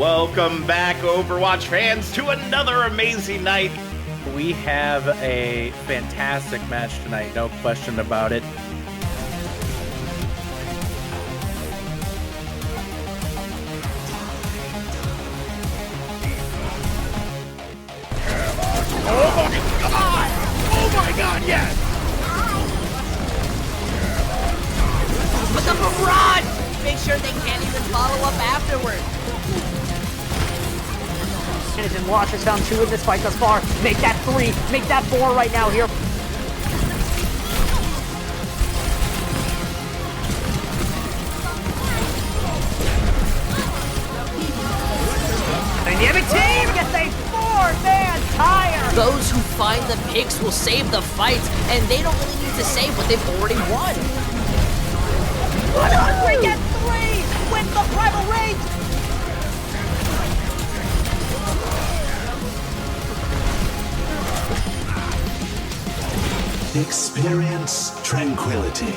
Welcome back, Overwatch fans, to another amazing night. We have a fantastic match tonight, no question about it. Oh my god, yes! Put the barrage! Make sure they can't even follow up afterwards. And Watch us down 2 in this fight thus far. Make that 3, make that 4 right now here. Dynamic team gets a 4-man tire. Those who find the picks will save the fights, and they don't really need to save what they've already won. 100 gets 3 with the primal rage. Experience tranquility.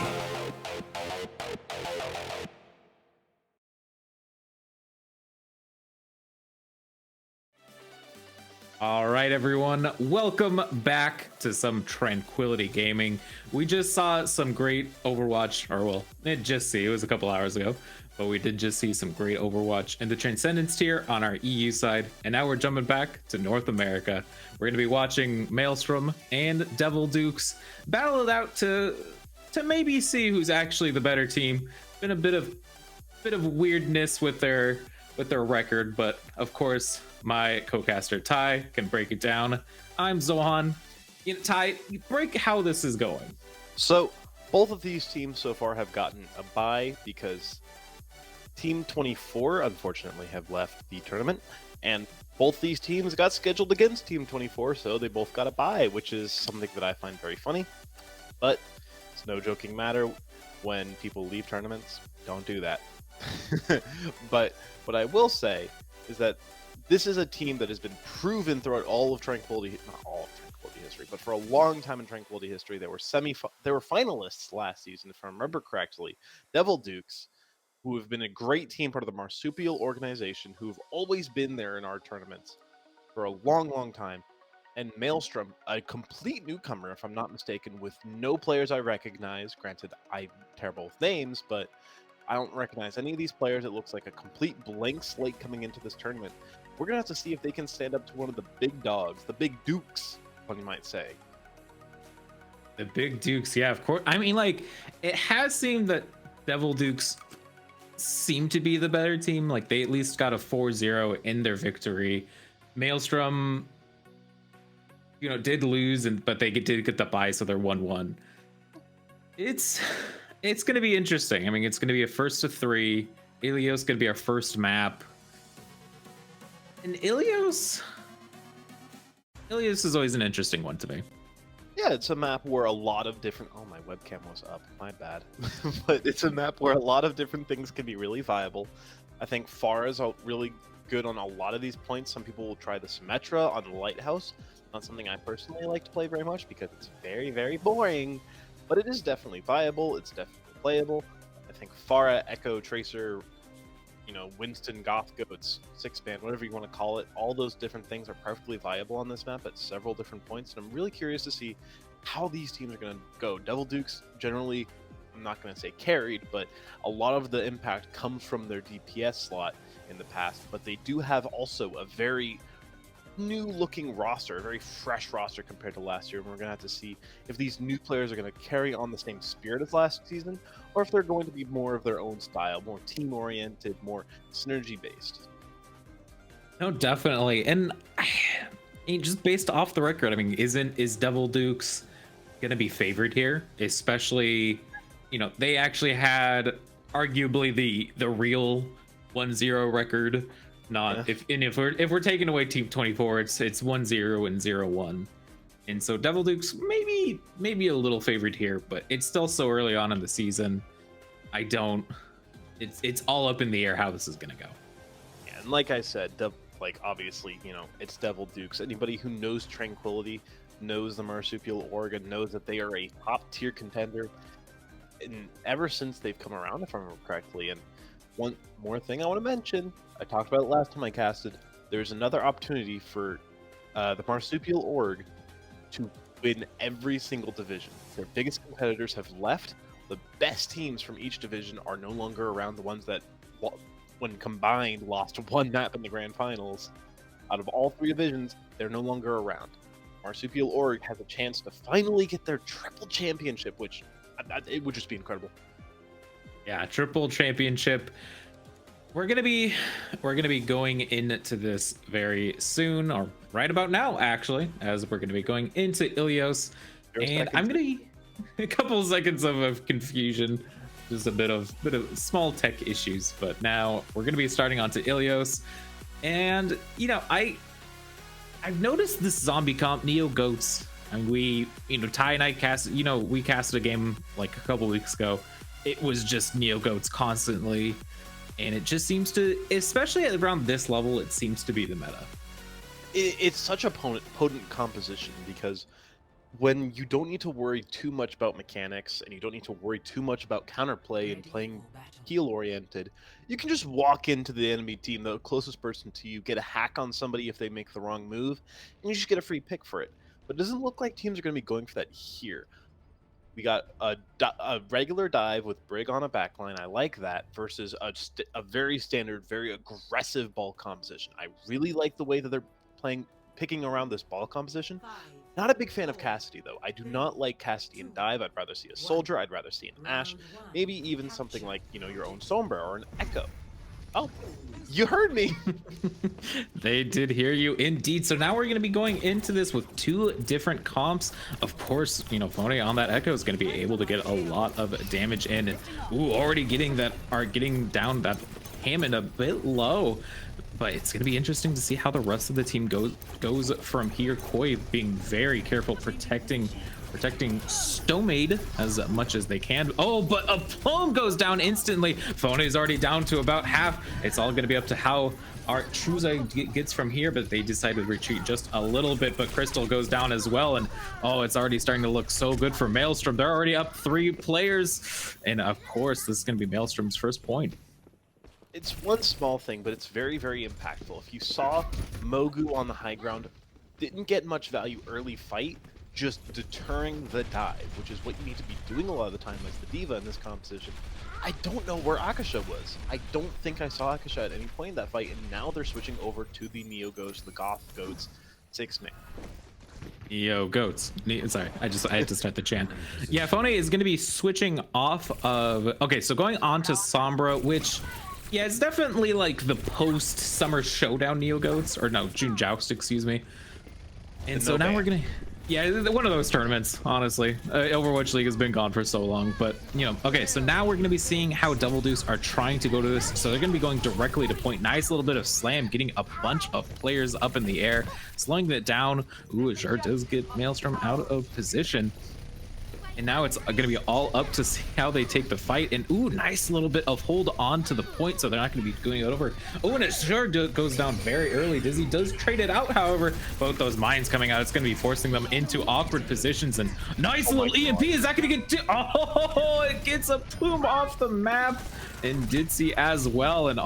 All right, everyone, welcome back to some Tranquility Gaming. We just saw some great Overwatch, or well, it was a couple hours ago, but we did just see some great Overwatch in the Transcendence tier on our EU side, and now we're jumping back to North America. We're going to be watching Maelstrom and Devil Dukes battle it out to maybe see who's actually the better team. Been a bit of weirdness with their record, but of course my co-caster Ty can break it down. I'm Zohan. Ty, break how this is going. So both of these teams so far have gotten a bye because Team 24 unfortunately have left the tournament, and both these teams got scheduled against Team 24, so they both got a bye, which is something that I find very funny. But it's no joking matter when people leave tournaments. Don't do that. But what I will say is that this is a team that has been proven throughout all of Tranquility, not all of Tranquility history, but for a long time in Tranquility history. They were finalists last season, if I remember correctly. Devil Dukes, who have been a great team, part of the Marsupial organization, who've always been there in our tournaments for a long, long time. And Maelstrom, a complete newcomer, if I'm not mistaken, with no players I recognize. Granted, I'm terrible with names, but I don't recognize any of these players. It looks like a complete blank slate coming into this tournament. We're going to have to see if they can stand up to one of the big dogs, the big Dukes, one you might say. The big Dukes, yeah, of course. I mean, like, it has seemed that Devil Dukes seem to be the better team. Like, they at least got a 4-0 in their victory. Maelstrom, did lose, but they did get the bye, so they're 1-1. It's going to be interesting. I mean, it's going to be a 1st to 3. Ilios going to be our first map. And Ilios is always an interesting one to me. Yeah, it's a map where a lot of different... Oh, my webcam was up. My bad. But it's a map where a lot of different things can be really viable. I think Pharah is really good on a lot of these points. Some people will try the Symmetra on the Lighthouse. Not something I personally like to play very much because it's very, very boring. But it is definitely viable. It's definitely playable. I think Pharah, Echo, Tracer, Winston, Gothgoats, 6-man, whatever you want to call it, all those different things are perfectly viable on this map at several different points, and I'm really curious to see how these teams are going to go. Devil Dukes generally, I'm not going to say carried, but a lot of the impact comes from their DPS slot in the past, but they do have also a very new looking roster, a very fresh roster compared to last year, and we're going to have to see if these new players are going to carry on the same spirit as last season, or if they're going to be more of their own style, more team oriented, more synergy based. No, definitely. And I mean, just based off the record, I mean, is Devil Dukes going to be favored here? Especially, they actually had arguably the real 1-0 record. Not if we're taking away Team 24, it's 1-0 and 0-1, and so Devil Dukes maybe a little favored here, but it's still so early on in the season. It's all up in the air how this is gonna go. Yeah, and like I said, obviously, it's Devil Dukes. Anybody who knows Tranquility, knows the Marsupial Oregon, knows that they are a top tier contender, and ever since they've come around, if I remember correctly, and one more thing I want to mention. I talked about it last time I casted. There's another opportunity for the Marsupial Org to win every single division. Their biggest competitors have left. The best teams from each division are no longer around. The ones that, when combined, lost one map in the grand finals. Out of all 3 divisions, they're no longer around. Marsupial Org has a chance to finally get their triple championship, which it would just be incredible. Yeah, triple championship. We're gonna be going into this very soon, or right about now, actually, as we're gonna be going into Ilios, and I'm gonna a couple of seconds of confusion, just a bit of small tech issues, but now we're gonna be starting onto Ilios, and you know I've noticed this zombie comp Neo Goats, and Ty and I cast, we casted a game like a couple weeks ago. It was just Neo Goats constantly, and it just seems to, especially around this level, it seems to be the meta. It's such a potent composition, because when you don't need to worry too much about mechanics, and you don't need to worry too much about counterplay and playing heal oriented, you can just walk into the enemy team, the closest person to you, get a hack on somebody if they make the wrong move, and you just get a free pick for it. But it doesn't look like teams are going to be going for that here. We got a regular dive with Brig on a backline. I like that, versus a very standard, very aggressive ball composition. I really like the way that they're picking around this ball composition. Not a big fan of Cassidy, though. I do not like Cassidy in dive. I'd rather see a soldier. I'd rather see an Ashe. Maybe even something like, your own Sombra or an Echo. Oh, you heard me. They did hear you indeed. So now we're going to be going into this with 2 different comps. Of course, Phony on that Echo is going to be able to get a lot of damage in. And, already getting down that Hammond a bit low. But it's going to be interesting to see how the rest of the team goes from here. Koi being very careful, protecting Stomade as much as they can. Oh, but a Plume goes down instantly. Phony's already down to about half. It's all going to be up to how our Truze gets from here, but they decided to retreat just a little bit. But Crystal goes down as well, and it's already starting to look so good for Maelstrom. They're already up 3 players, and of course this is going to be Maelstrom's first point. It's one small thing, but it's very, very impactful. If you saw Mogu on the high ground, didn't get much value early fight, just deterring the dive, which is what you need to be doing a lot of the time as the diva in this composition. I don't know where Akasha was. I don't think I saw Akasha at any point in that fight, and now they're switching over to the Neo Goats, the Goth Goats, 6-man. Yo, goats. Sorry, I had to start the chant. Yeah, Phony is going to be switching off of... Okay, so going on to Sombra, which... Yeah, it's definitely like the post-Summer Showdown Neo Goats, or no, June Joust, excuse me. And so now we're gonna... Yeah, one of those tournaments, honestly. Overwatch League has been gone for so long, but, okay, so now we're going to be seeing how Double Deuce are trying to go to this. So they're going to be going directly to point. Nice little bit of slam, getting a bunch of players up in the air, slowing it down. Ooh, Azure does get Maelstrom out of position. And now it's going to be all up to see how they take the fight. And ooh, nice little bit of hold on to the point, so they're not going to be going it over. Oh, and it sure goes down very early. Dizzy does trade it out, however. Both those mines coming out, it's going to be forcing them into awkward positions. And nice little EMP. Is that going to get... Oh, it gets a Plume off the map. And Ditsy as well. And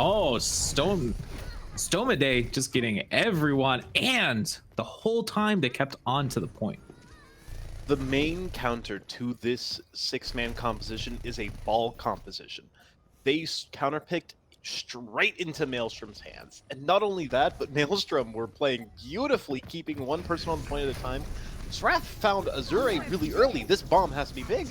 Stomade just getting everyone. And the whole time they kept on to the point. The main counter to this 6-man composition is a ball composition. They counterpicked straight into Maelstrom's hands. And not only that, but Maelstrom were playing beautifully, keeping one person on the point at a time. Srath found Azure really early. This bomb has to be big.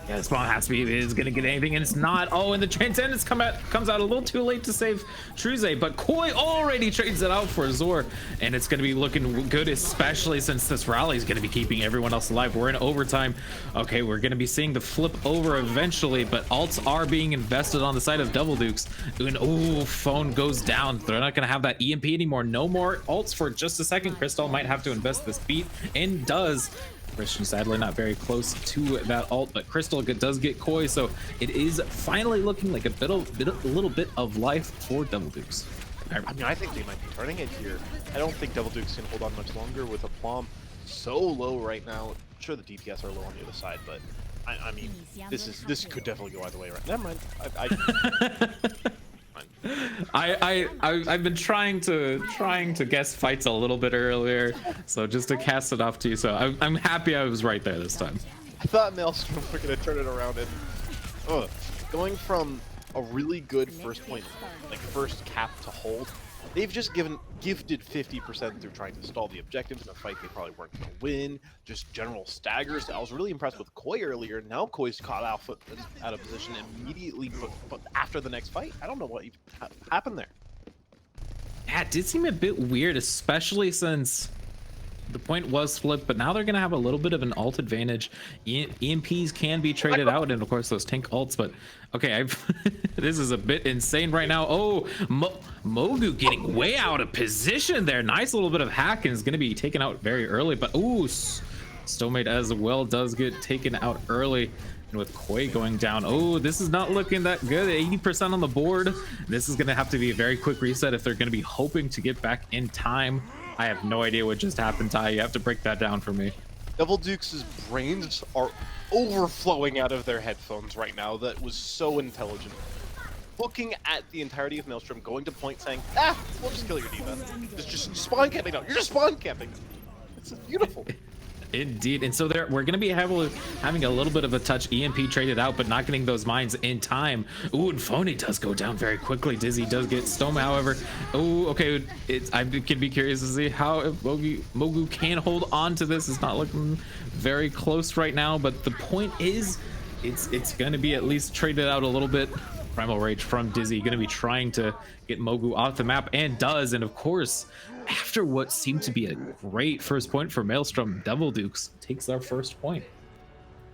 Yeah, this bomb has to be, is going to get anything, and it's not. Oh, and the Transcendence comes out a little too late to save Truze, but Koi already trades it out for Azure, and it's going to be looking good, especially since this rally is going to be keeping everyone else alive. We're in overtime. Okay, we're going to be seeing the flip over eventually, but alts are being invested on the side of Double Dukes. And oh, phone goes down. They're not going to have that EMP anymore. No more alts for just a second. Crystal might have to invest this beat, and does. Christian sadly not very close to that ult, but Crystal does get Koi, so it is finally looking like a little bit of life for Double Dukes. I mean, I think they might be turning it here. I don't think Double Dukes can hold on much longer with a Plum so low right now. Sure, the DPS are low on the other side, but I mean, this could definitely go either way. Right? Never mind. I've been trying to guess fights a little bit earlier, so just to cast it off to you. So I'm happy I was right there this time. I thought Maelstrom were going to turn it around and going from a really good first point, like first cap to hold, they've just gifted 50% through trying to stall the objectives in a fight they probably weren't going to win. Just general staggers. I was really impressed with Koi earlier. Now Koi's caught out of position immediately, but after the next fight, I don't know what even happened there. Yeah, it did seem a bit weird, especially since the point was flipped, but now they're going to have a little bit of an ult advantage. EMPs can be traded out, and of course those tank ults, but okay, this is a bit insane right now. Oh, Mogu getting way out of position there. Nice little bit of hack, and is going to be taken out very early, but ooh, Stomate as well does get taken out early. And with Koi going down, oh, this is not looking that good. 80% on the board. This is going to have to be a very quick reset if they're going to be hoping to get back in time. I have no idea what just happened, Ty. You have to break that down for me. Devil Dukes' brains are overflowing out of their headphones right now. That was so intelligent. Looking at the entirety of Maelstrom, going to point saying, we'll just kill your diva. Just spawn camping now. You're just spawn camping. It's beautiful. Indeed, and so we're going to be having a little bit of a touch. EMP traded out, but not getting those mines in time. Ooh, and Phony does go down very quickly. Dizzy does get Stoma, however. Ooh, okay, I can be curious to see how if Mogu can hold on to this. It's not looking very close right now, but the point is, it's going to be at least traded out a little bit. Primal Rage from Dizzy going to be trying to get Mogu off the map, and does, and of course, after what seemed to be a great first point for Maelstrom, Devil Dukes takes their first point.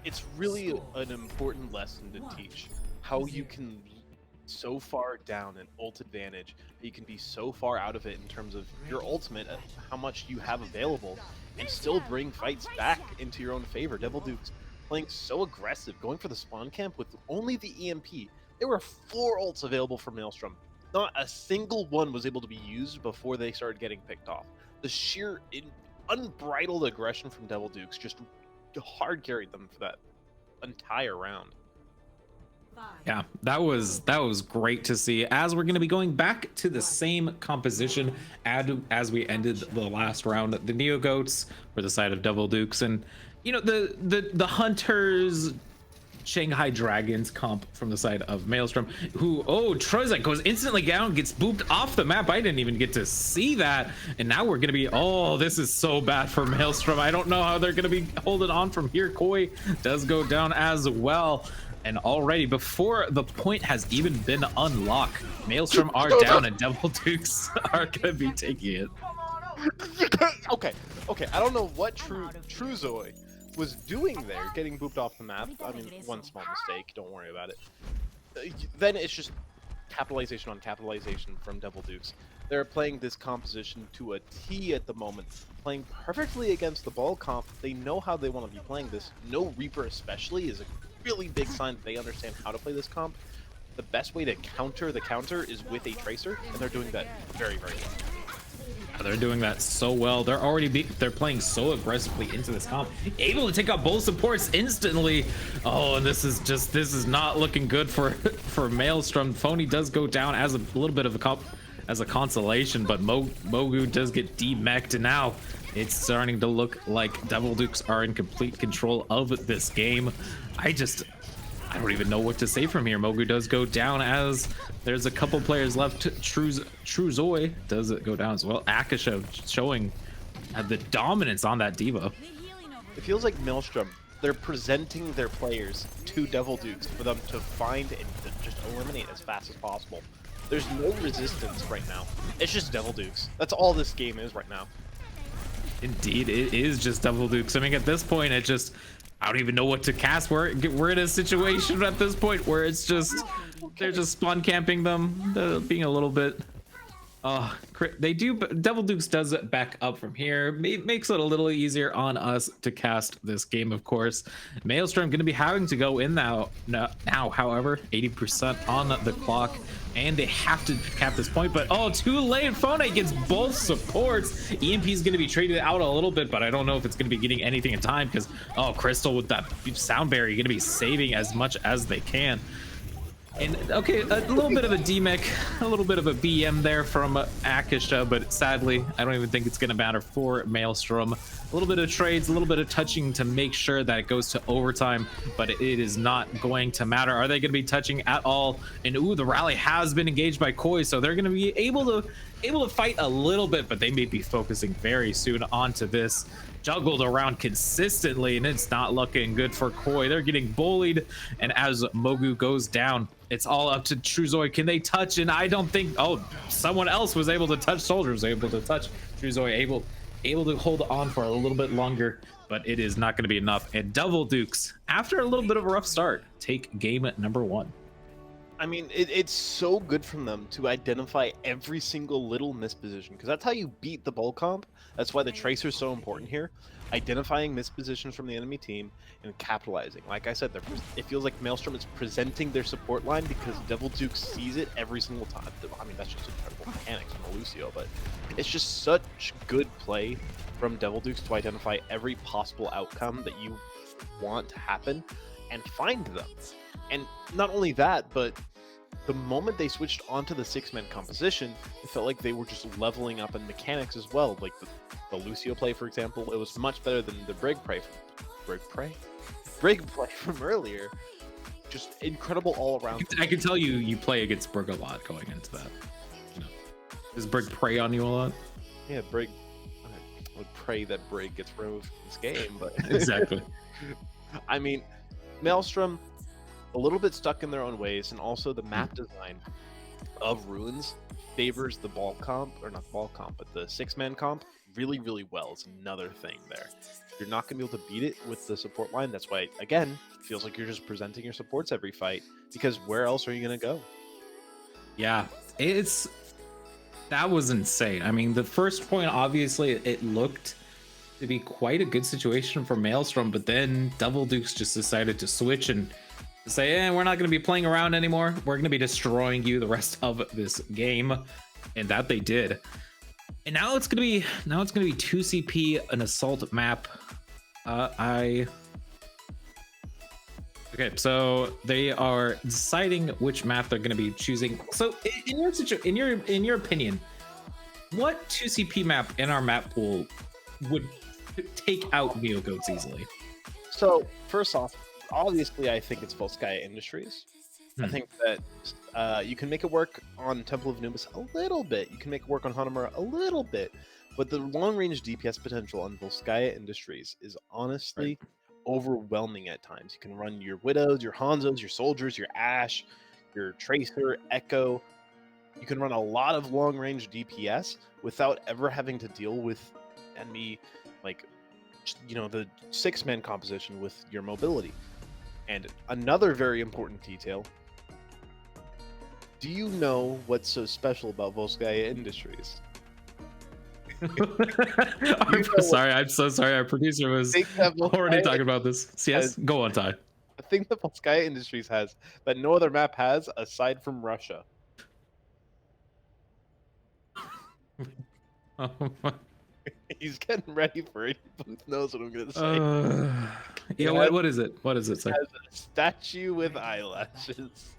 It's really an important lesson to teach how you can be so far down an ult advantage, you can be so far out of it in terms of your ultimate, how much you have available, and still bring fights back into your own favor. Devil Dukes playing so aggressive, going for the spawn camp with only the EMP. There were 4 ults available for Maelstrom. Not a single one was able to be used before they started getting picked off. The sheer unbridled aggression from Devil Dukes just hard carried them for that entire round. Yeah, that was great to see, as we're going to be going back to the same composition as we ended the last round. The Neo Goats were the side of Devil Dukes, and you know, the Hunters, Shanghai Dragons comp from the side of Maelstrom, who, oh, Trozak goes instantly down, gets booped off the map. I didn't even get to see that, and now we're gonna be, oh, this is so bad for Maelstrom. I don't know how they're gonna be holding on from here. Koi does go down as well, and already before the point has even been unlocked, Maelstrom are down, and Devil Dukes are gonna be taking it. Okay, I don't know what Truzoy was doing there, getting booped off the map. I mean, one small mistake, don't worry about it. Then it's just capitalization on capitalization from Devil Dukes. They're playing this composition to a T at the moment, playing perfectly against the ball comp. They know how they want to be playing this. No Reaper especially is a really big sign that they understand how to play this comp. The best way to counter the counter is with a Tracer, and they're doing that very, very well. They're doing that so well. They're playing so aggressively into this comp, able to take out both supports instantly. Oh, and this is not looking good for Maelstrom. Phony does go down as a little bit of a consolation, but Mogu does get demech'd, and now it's starting to look like Devil Dukes are in complete control of this game. I don't even know what to say from here. Mogu does go down, as there's a couple players left. Truzoy does go down as well. Akasha showing the dominance on that diva. It feels like Maelstrom, they're presenting their players to Devil Dukes for them to find and to just eliminate as fast as possible. There's no resistance right now. It's just Devil Dukes. That's all this game is right now. Indeed, it is just Devil Dukes. I mean, at this point, I don't even know what to cast. We're in a situation at this point where it's just, they're just spawn camping them, being a little bit. Devil Dukes does it back up from here. Makes it a little easier on us to cast this game, of course. Maelstrom going to be having to go in now, however, 80% on the clock, and they have to cap this point, but oh, too late. Phone gets both supports. EMP is going to be traded out a little bit, but I don't know if it's going to be getting anything in time, because, oh, Crystal with that sound barrier going to be saving as much as they can. And okay, a little bit of a DMEC, a little bit of a BM there from Akisha, but sadly, I don't even think it's going to matter for Maelstrom. A little bit of trades, a little bit of touching to make sure that it goes to overtime, but it is not going to matter. Are they going to be touching at all? And ooh, the rally has been engaged by Koi, so they're going to be able to fight a little bit, but they may be focusing very soon onto this. Juggled around consistently, and it's not looking good for Koi. They're getting bullied, and as Mogu goes down, it's all up to Truzoy. Can they touch? And I don't think, oh, someone else was able to touch. Soldier was able to touch. Truzoy able to hold on for a little bit longer, but it is not going to be enough. And Devil Dukes, after a little bit of a rough start, take game number 1. I mean, it's so good from them to identify every single little misposition, because that's how you beat the bull comp. That's why the Tracer's so important here. Identifying mispositions from the enemy team and capitalizing. Like I said, it feels like Maelstrom is presenting their support line because Devil Duke sees it every single time. I mean, that's just incredible mechanics from Lucio, but it's just such good play from Devil Dukes to identify every possible outcome that you want to happen and find them. And not only that, but the moment they switched onto the 6-man composition, it felt like they were just leveling up in mechanics as well. Like the Lucio play, for example, it was much better than the Brig play from earlier. Just incredible all around. I can tell you play against Brig a lot going into that. You know, does Brig prey on you a lot? Yeah, Brig. I would pray that Brig gets removed from this game, but Exactly. I mean, Maelstrom, a little bit stuck in their own ways, and also the map design of Ruins favors the ball comp, or not ball comp, but the 6-man comp really, really well. It's another thing there. You're not going to be able to beat it with the support line. That's why, again, it feels like you're just presenting your supports every fight, because where else are you going to go? Yeah, that was insane. I mean, the first point, obviously, it looked to be quite a good situation for Maelstrom, but then Devil Dukes just decided to switch and say, we're not going to be playing around anymore. We're going to be destroying you the rest of this game, and that they did. And now it's going to be 2 CP, an assault map. Okay, so they are deciding which map they're going to be choosing. So in your opinion, what 2 CP map in our map pool would take out NeoGoats easily? So first off, obviously, I think it's Volskaya Industries. I think that you can make it work on Temple of Anubis a little bit. You can make it work on Hanamura a little bit. But the long-range DPS potential on Volskaya Industries is honestly overwhelming at times. You can run your Widows, your Hanzos, your Soldiers, your Ashe, your Tracer, Echo. You can run a lot of long-range DPS without ever having to deal with enemy, like, you know, the 6-man composition with your mobility. And another very important detail, do you know what's so special about Volskaya Industries? I'm so sorry. Our producer was already talking about this. Yes, go on, Ty. The thing that Volskaya Industries has that no other map has aside from Russia. Oh my. He's getting ready for it. He knows what I'm gonna say. Yeah, what is it? What is it? It has a statue with eyelashes.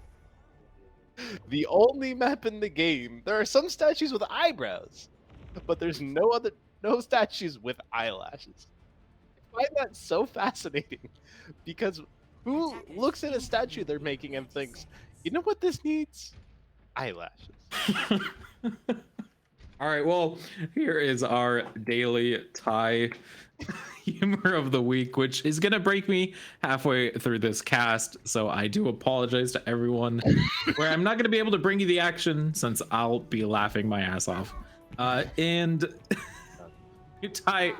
The only map in the game. There are some statues with eyebrows, but there's no statues with eyelashes. I find that so fascinating, because who looks at a statue they're making and thinks, you know what this needs? Eyelashes. All right, well, here is our daily Thai humor of the week, which is going to break me halfway through this cast. So I do apologize to everyone where I'm not going to be able to bring you the action since I'll be laughing my ass off. And Thai,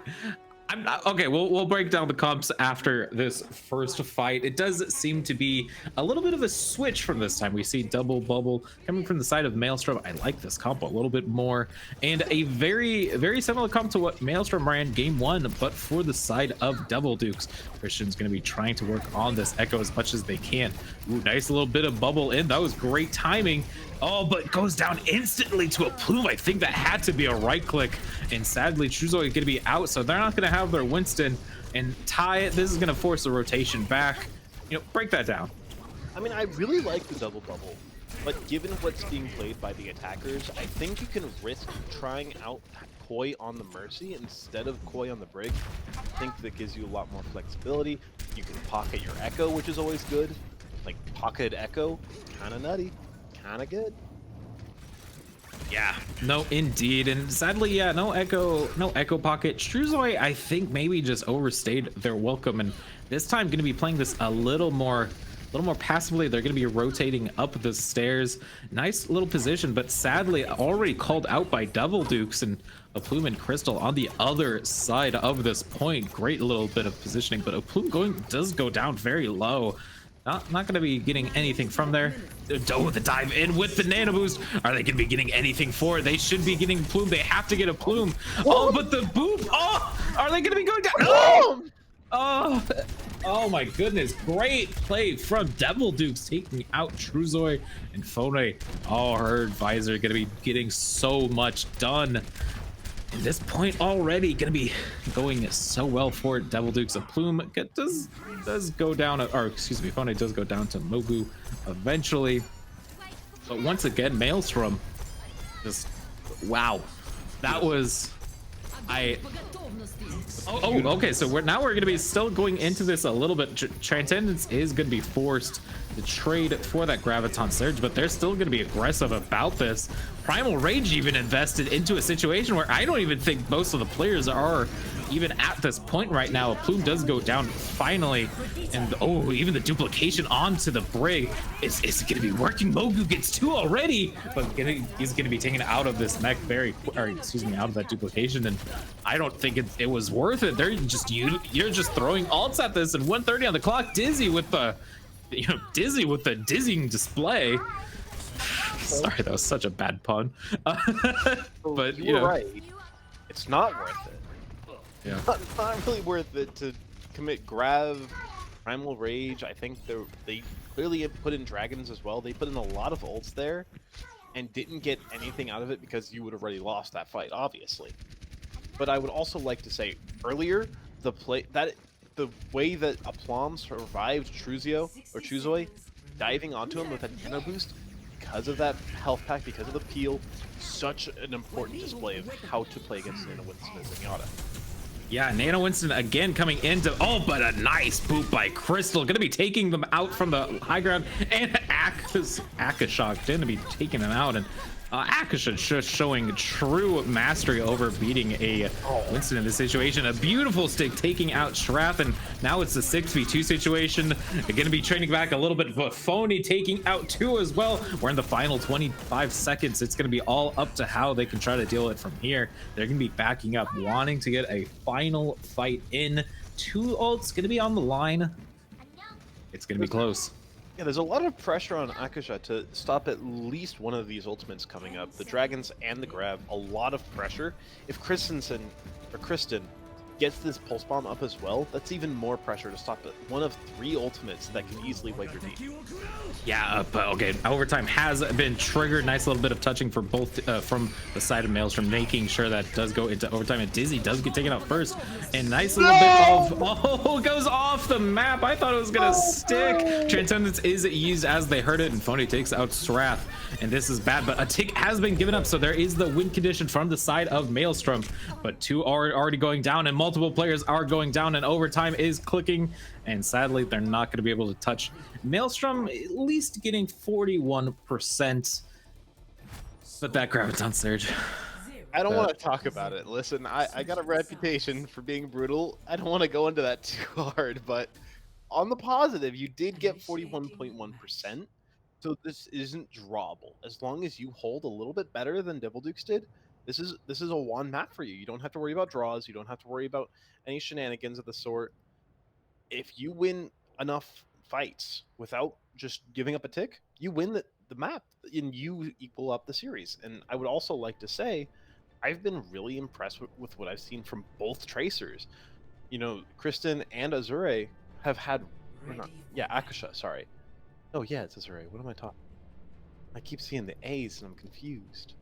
I'm not okay. We'll break down the comps after this first fight. It does seem to be a little bit of a switch from this time. We see double bubble coming from the side of Maelstrom. I like this comp a little bit more, and a very, very similar comp to what Maelstrom ran game 1, but for the side of Devil Dukes. Christian's going to be trying to work on this Echo as much as they can. Ooh, nice little bit of bubble in. That was great timing. Oh, but goes down instantly to a plume. I think that had to be a right click. And sadly, Truzoy is going to be out, so they're not going to have their Winston. And Ty, this is going to force a rotation back. You know, break that down. I mean, I really like the double bubble, but given what's being played by the attackers, I think you can risk trying out Koi on the Mercy instead of Koi on the Brig. I think that gives you a lot more flexibility. You can pocket your Echo, which is always good. Like, pocketed Echo, kind of nutty, kind of good. Yeah, no, indeed, and sadly, yeah, no echo pocket. Struzoi, I think maybe just overstayed their welcome, and this time going to be playing this a little more passively. They're going to be rotating up the stairs. Nice little position, but sadly already called out by Devil Dukes and a Plume and Crystal on the other side of this point. Great little bit of positioning, but a Plume does go down very low. Not going to be getting anything from there. Oh, the dive in with the nano boost. Are they going to be getting anything for it? They should be getting Plume. They have to get a Plume. Oh, but the boop. Oh, are they going to be going down? Oh, oh my goodness. Great play from Devil Dukes taking out Truzoi and Fone. Oh, her advisor going to be getting so much done. At this point already gonna be going so well for Devil Dukes. A Plume does go down, or excuse me, Fone does go down to Mogu eventually. But once again, Maelstrom, just wow, that was okay, so we're gonna be still going into this a little bit. Transcendence is gonna be forced to trade for that Graviton Surge, but they're still gonna be aggressive about this. Primal Rage even invested into a situation where I don't even think most of the players are even at this point right now. A Plume does go down finally, and oh, even the duplication onto the Brig is gonna be working. Mogu gets 2 already, but he's gonna be taken out of this mech out of that duplication, and I don't think it was worth it. You're just throwing ults at this, and 1:30 on the clock. Dizzy with the dizzying display. Sorry, that was such a bad pun. But you know, right. It's not worth it. Yeah. Not really worth it to commit Grav, Primal Rage. I think they clearly put in Dragons as well. They put in a lot of ults there and didn't get anything out of it because you would have already lost that fight, obviously. But I would also like to say earlier, the way that Aplom survived Truzoi, diving onto him with a nano boost, because of that health pack, because of the peel, such an important display of how to play against Nano Winston and Zenyatta. Yeah, Nano Winston again coming into, oh, but a nice boot by Crystal. Gonna be taking them out from the high ground, and Akashok gonna be taking them out, and Akasha just showing true mastery over beating a Winston in this situation. A beautiful stick taking out Shrath, and now it's a 6v2 situation. They're going to be training back a little bit, but Phony taking out 2 as well. We're in the final 25 seconds. It's going to be all up to how they can try to deal with it from here. They're going to be backing up, wanting to get a final fight in. 2 ults going to be on the line. It's going to be close. Yeah, there's a lot of pressure on Akasha to stop at least one of these ultimates coming up. The Dragons and the Grab, a lot of pressure. If Kristen gets this Pulse Bomb up as well, that's even more pressure to stop one of 3 ultimates that can easily wipe your team. Yeah, but okay, overtime has been triggered. Nice little bit of touching for both from the side of Maelstrom, making sure that does go into overtime, and Dizzy does get taken out first. And nice little bit of, goes off the map. I thought it was gonna stick. Transcendence is used as they heard it, and Phony takes out Srath. And this is bad, but a tick has been given up, so there is the win condition from the side of Maelstrom. But 2 are already going down, and multiple players are going down, and overtime is clicking. And sadly, they're not going to be able to touch Maelstrom, at least getting 41%. But that Graviton Surge. I don't want to talk about it. Listen, I got a reputation for being brutal. I don't want to go into that too hard, but on the positive, you did get 41.1%. So this isn't drawable. As long as you hold a little bit better than Devil Dukes did, this is a one map for you. You don't have to worry about draws. You don't have to worry about any shenanigans of the sort. If you win enough fights without just giving up a tick, you win the map and you equal up the series. And I would also like to say, I've been really impressed with what I've seen from both Tracers. You know, Kristen and Azure have had, Akasha, sorry. Oh yeah, it's Azure. What am I talking? I keep seeing the A's and I'm confused.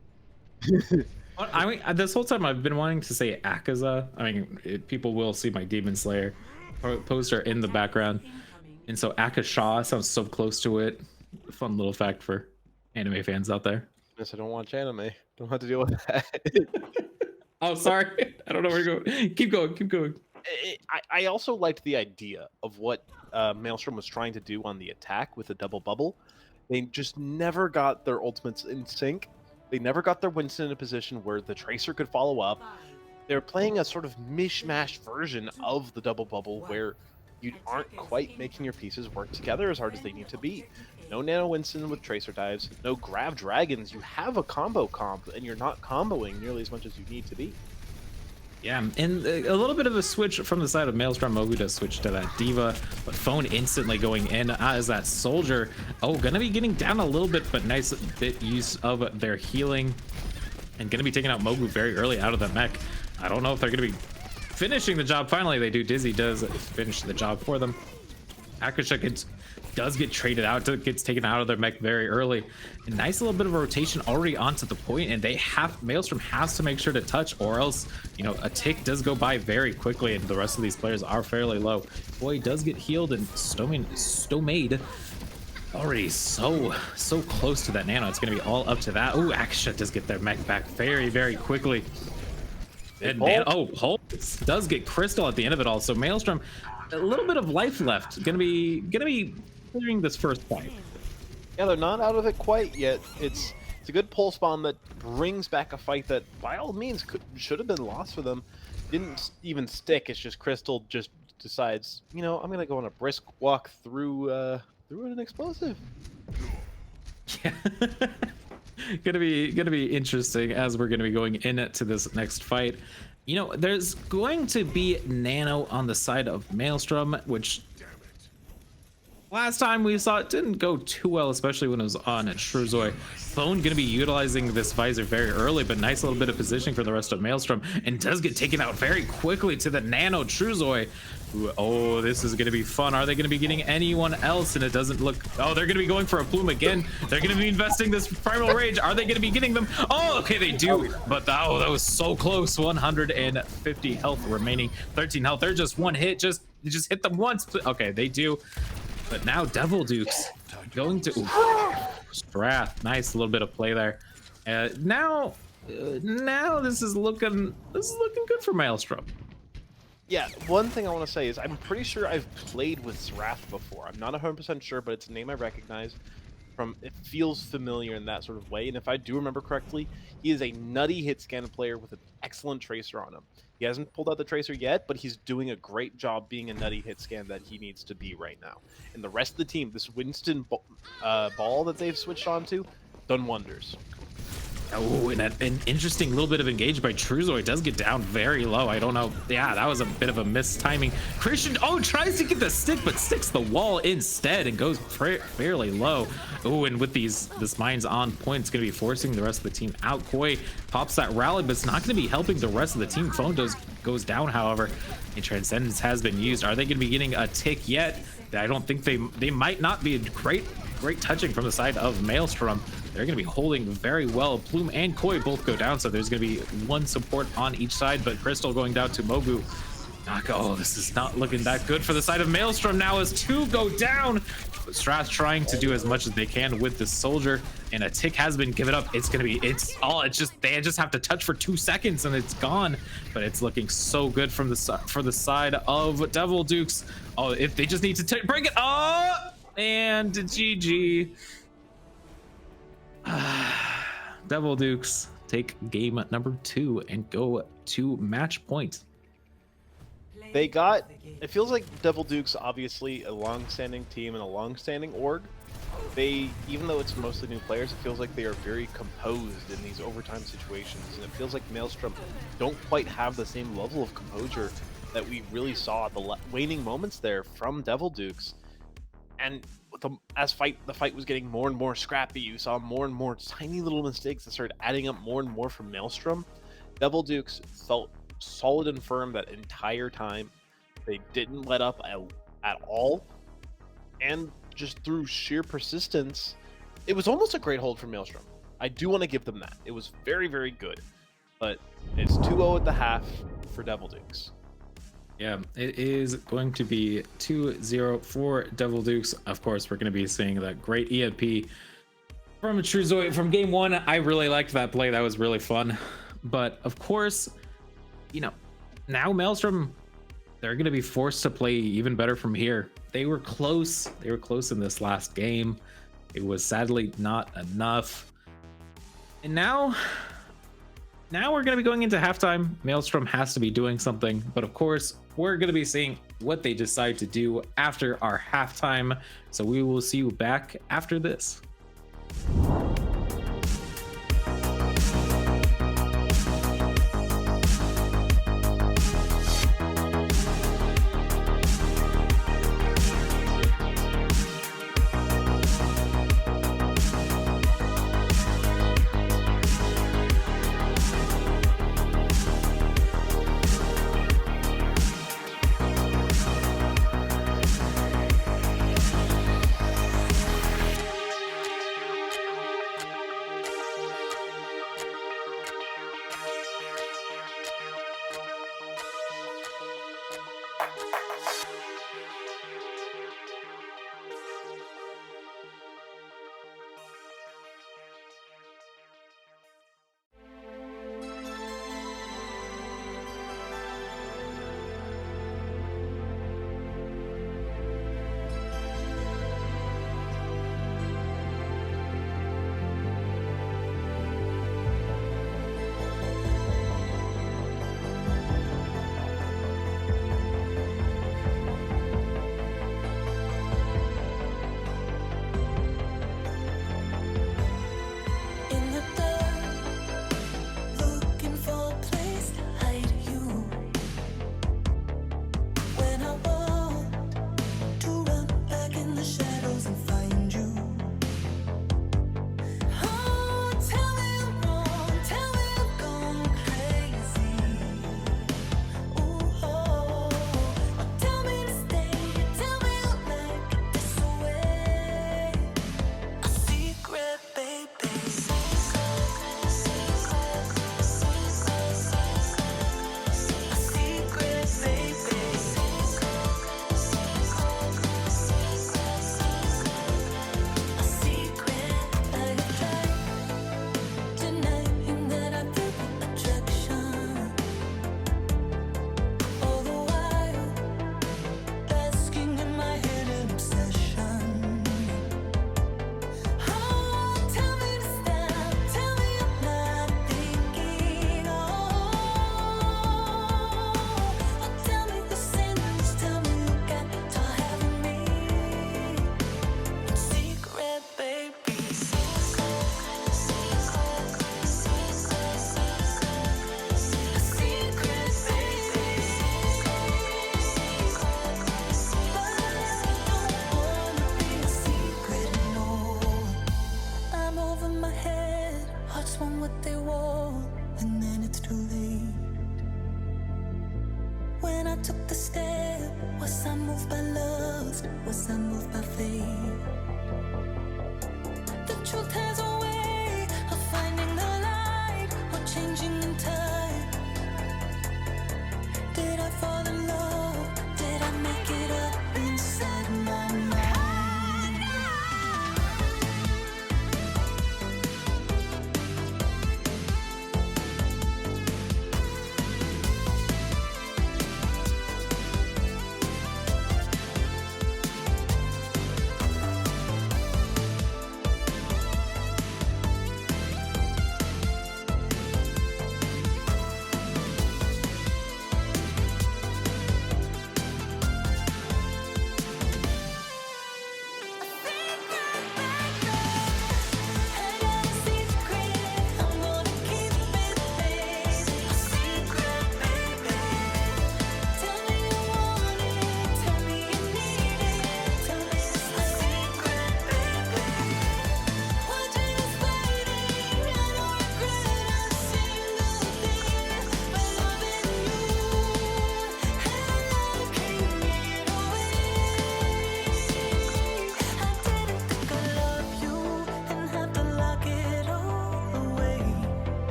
I mean, this whole time I've been wanting to say Akaza. I mean, people will see my Demon Slayer poster in the background. And so Akasha sounds so close to it. Fun little fact for anime fans out there. Yes, I don't watch anime. Don't have to deal with that. Oh, sorry. I don't know where you're going. Keep going. Keep going. I also liked the idea of what Maelstrom was trying to do on the attack with the double bubble. They just never got their ultimates in sync. They never got their Winston in a position where the Tracer could follow up. They're playing a sort of mishmash version of the double bubble where you aren't quite making your pieces work together as hard as they need to be. No Nano Winston with Tracer dives, no Grav Dragons. You have a combo comp, and you're not comboing nearly as much as you need to be. Yeah, and a little bit of a switch from the side of Maelstrom. Mogu does switch to that Diva, but Phone instantly going in as that Soldier. Oh, gonna be getting down a little bit, but nice bit use of their healing. And gonna be taking out Mogu very early out of the mech. I don't know if they're gonna be finishing the job. Finally, they do. Dizzy does finish the job for them. Akasha does get traded out, gets taken out of their mech very early. A nice little bit of a rotation already onto the point, and Maelstrom has to make sure to touch, or else, you know, a tick does go by very quickly, and the rest of these players are fairly low. Boy does get healed, and Stomade already so close to that nano. It's gonna be all up to that. Ooh, Akasha does get their mech back very quickly. And Pulse does get Crystal at the end of it all. So Maelstrom, a little bit of life left. Gonna be clearing this first fight. Yeah, they're not out of it quite yet. It's a good pulse bomb that brings back a fight that, by all means, should have been lost for them. Didn't even stick. It's just Crystal just decides, you know, I'm gonna go on a brisk walk through an explosive. Yeah. gonna be interesting as we're gonna be going into this next fight. You know, there's going to be Nano on the side of Maelstrom, which last time we saw it didn't go too well, especially when it was on Shruzoi. Phone gonna be utilizing this visor very early, but nice little bit of positioning for the rest of Maelstrom, and does get taken out very quickly to the Nano Shruzoi. Oh, this is gonna be fun. Are they gonna be getting anyone else? And it doesn't look. Oh, they're gonna be going for a plume again. They're gonna be investing this primal rage. Are they gonna be getting them? Oh, okay, they do. But that was so close. 150 health remaining, 13 health. They're just one hit. Just hit them once. Okay, they do. But now Devil Dukes going to Strath. Nice little bit of play there. Now this is looking good for Maelstrom. Yeah, one thing I want to say is I'm pretty sure I've played with Srath before. I'm not 100% sure, but it's a name I recognize. It feels familiar in that sort of way, and if I do remember correctly, he is a nutty hit scan player with an excellent Tracer on him. He hasn't pulled out the Tracer yet, but he's doing a great job being a nutty hit scan that he needs to be right now. And the rest of the team, this Winston ball that they've switched onto, done wonders. Oh, and an interesting little bit of engage by Shruzoi. Does get down very low. I don't know. Yeah, that was a bit of a missed timing. Christian, tries to get the stick, but sticks the wall instead and goes fairly low. Oh, and with this mine's on point, it's going to be forcing the rest of the team out. Koi pops that rally, but it's not going to be helping the rest of the team. Phone goes down, however. And Transcendence has been used. Are they going to be getting a tick yet? I don't think they might not be. Great touching from the side of Maelstrom. They're going to be holding very well. Plume and Koi both go down, so there's going to be one support on each side, but Crystal going down to Mogu. Oh, this is not looking that good for the side of Maelstrom now as two go down. Strath trying to do as much as they can with this Soldier, and a tick has been given up. It's they just have to touch for 2 seconds and it's gone. But it's looking so good from the side of Devil Dukes. Oh, if they just need to bring it up, and GG. Devil Dukes take game number 2 and go to match point. It feels like Devil Dukes, obviously a long-standing team and a long-standing org. Even though it's mostly new players, it feels like they are very composed in these overtime situations, and it feels like Maelstrom don't quite have the same level of composure that we really saw at the waning moments there from Devil Dukes. And as the fight was getting more and more scrappy, you saw more and more tiny little mistakes that started adding up more and more from Maelstrom. Devil Dukes felt solid and firm that entire time. They didn't let up at all, and just through sheer persistence, it was almost a great hold for Maelstrom. I do want to give them that. It was very, very good, but it's 2-0 at the half for Devil Dukes. Yeah, it is going to be 2-0 for Devil Dukes. Of course, we're going to be seeing that great EMP from Truzoid from game one. I really liked that play. That was really fun. But of course, you know, now Maelstrom, they're going to be forced to play even better from here. They were close. They were close in this last game. It was sadly not enough. And now we're going to be going into halftime. Maelstrom has to be doing something. But of course, we're going to be seeing what they decide to do after our halftime. So we will see you back after this.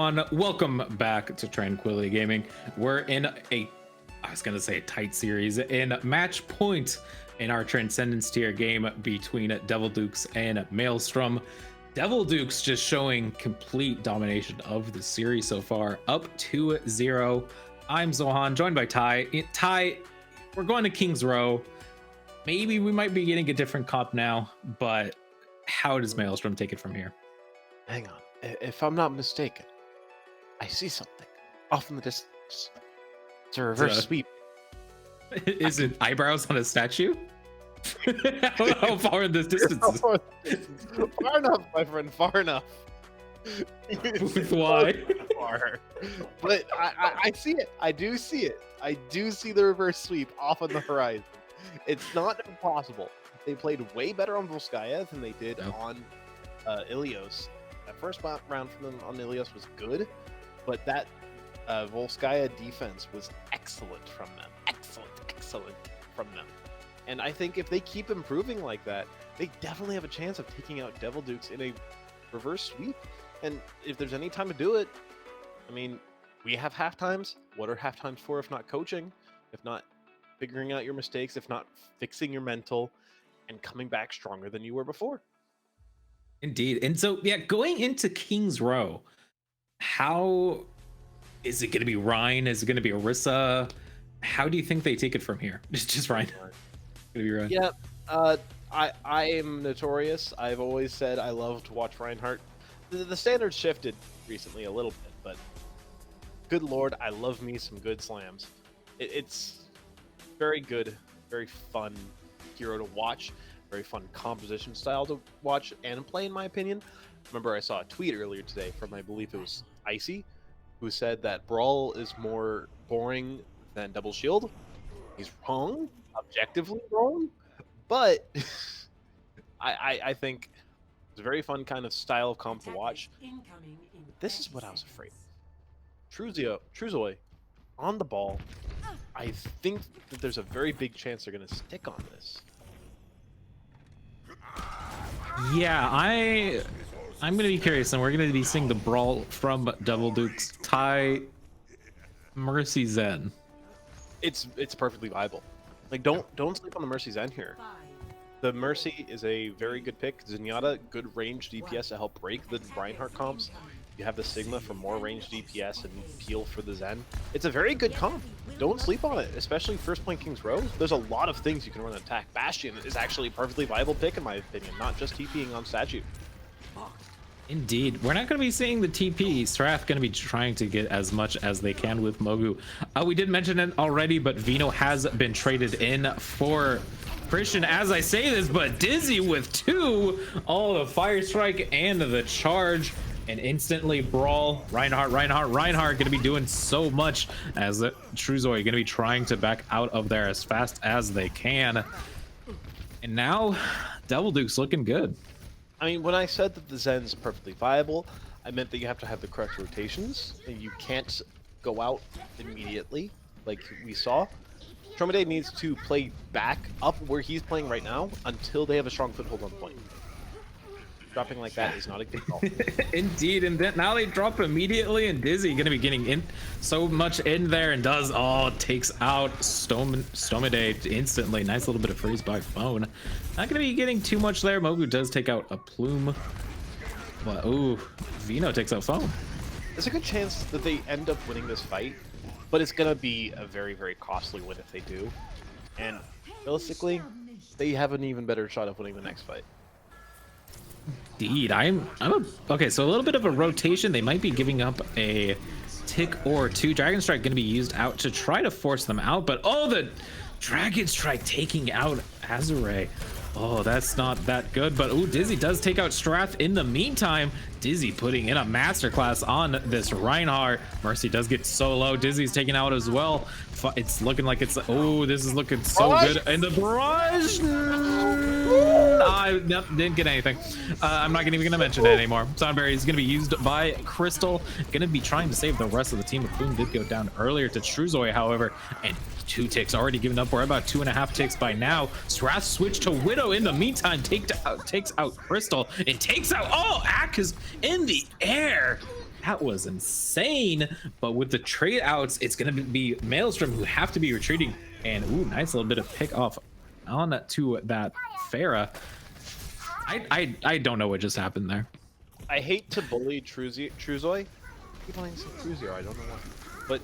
everyone. Welcome back to Tranquility Gaming. We're in a tight series in match point in our Transcendence tier game between Devil Dukes and Maelstrom. Devil Dukes just showing complete domination of the series so far, up 2-0. I'm Zohan, joined by Ty. Ty, we're going to King's Row. Maybe we might be getting a different comp now, but how does Maelstrom take it from here? Hang on. If I'm not mistaken, I see something off in the distance. It's a reverse sweep. Is it eyebrows on a statue? How far in this distance? Far enough, my friend. Far enough. Why? Far. But I see it. I do see it. I do see the reverse sweep off on the horizon. It's not impossible. They played way better on Volskaya than they did on Ilios. That first round from them on Ilios was good, but that Volskaya defense was excellent from them. Excellent from them. And I think if they keep improving like that, they definitely have a chance of taking out Devil Dukes in a reverse sweep. And if there's any time to do it, I mean, we have half times. What are half times for if not coaching? If not figuring out your mistakes, if not fixing your mental and coming back stronger than you were before? Indeed. And so, yeah, going into King's Row, how is it going to be Ryan? Is it going to be Orisa? How do you think they take it from here? Just Ryan. Gonna be Ryan. Yeah, I am notorious. I've always said I love to watch Reinhardt. The standards shifted recently a little bit, but good lord, I love me some good slams. It's very good, very fun hero to watch. Very fun composition style to watch and play, in my opinion. Remember, I saw a tweet earlier today from, I believe it was Icy, who said that Brawl is more boring than Double Shield. He's wrong, objectively wrong, but I think it's a very fun kind of style of comp to watch. This is what I was afraid of. Truzoi on the ball. I think that there's a very big chance they're going to stick on this. Yeah, I'm gonna be curious, and we're gonna be seeing the brawl from Devil Dukes. Ty, Mercy Zen. It's perfectly viable. Like, don't sleep on the Mercy Zen here. The Mercy is a very good pick. Zenyatta, good range DPS to help break the Reinhardt comps. You have the Sigma for more range DPS and peel for the Zen. It's a very good comp. Don't sleep on it, especially first point King's Row. There's a lot of things you can run attack. Bastion is actually a perfectly viable pick in my opinion, not just TPing on statue. Indeed. We're not going to be seeing the TP. Strath going to be trying to get as much as they can with Mogu. We did mention it already, but Vino has been traded in for Christian as I say this, but Dizzy with two. Oh, the Fire Strike and the charge. And instantly Brawl. Reinhardt gonna be doing so much as the Truzoi gonna be trying to back out of there as fast as they can. And now Devil Duke's looking good. I mean, when I said that the Zen's perfectly viable, I meant that you have to have the correct rotations and you can't go out immediately like we saw. Tromade needs to play back up where he's playing right now until they have a strong foothold on point. Dropping like that is not a good call. Indeed, and then now they drop immediately, and Dizzy gonna be getting in so much in there and takes out Stomade instantly. Nice little bit of freeze by phone. Not gonna be getting too much there. Mogu does take out a plume. But ooh, Vino takes out phone. There's a good chance that they end up winning this fight, but it's gonna be a very, very costly win if they do. And realistically, they have an even better shot of winning the next fight. Indeed, okay, so a little bit of a rotation. They might be giving up a tick or two. Dragon Strike going to be used out to try to force them out, but oh, the Dragon Strike taking out Azure. Oh, that's not that good, but oh, Dizzy does take out Strath in the meantime. Dizzy putting in a masterclass on this Reinhardt. Mercy does get so low. Dizzy's taken out as well. It's looking like it's, oh, this is looking so good. And the barrage, I didn't get anything. I'm not even gonna mention it anymore. Soundberry is gonna be used by Crystal. Gonna be trying to save the rest of the team. Boom did go down earlier to Truzoi, however, and 2 ticks already given up. We're about 2.5 ticks by now. Strath switched to Widow in the meantime. Takes out Crystal. It takes out, oh, Ak is in the air. That was insane. But with the trade outs, it's going to be Maelstrom who have to be retreating. And ooh, nice little bit of pick off on to that Pharah. I don't know what just happened there. I hate to bully Truzoi. I keep wanting to say Truzio, I don't know why. But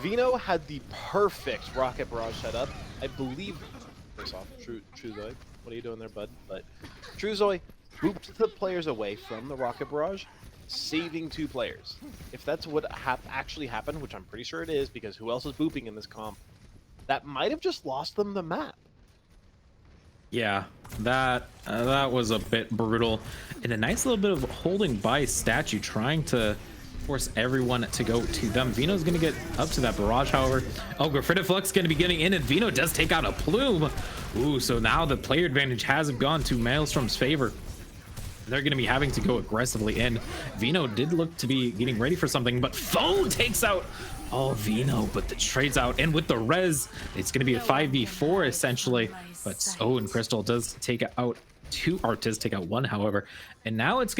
Vino had the perfect rocket barrage set up. I believe. First off, Truzoi, what are you doing there, bud? But Truzoi booped the players away from the rocket barrage, saving 2 players. If that's what actually happened, which I'm pretty sure it is, because who else is booping in this comp, that might have just lost them the map. Yeah, that was a bit brutal. And a nice little bit of holding by statue, trying to force everyone to go to them. Vino's going to get up to that barrage, however. Oh, Graffitiflux going to be getting in, and Vino does take out a plume. Ooh, so now the player advantage has gone to Maelstrom's favor. They're going to be having to go aggressively in. Vino did look to be getting ready for something, but Phone takes out Vino, but the trade's out. And with the res, it's going to be a 5v4 essentially. But and Crystal does take out 2 artists, take out 1, however. And now it's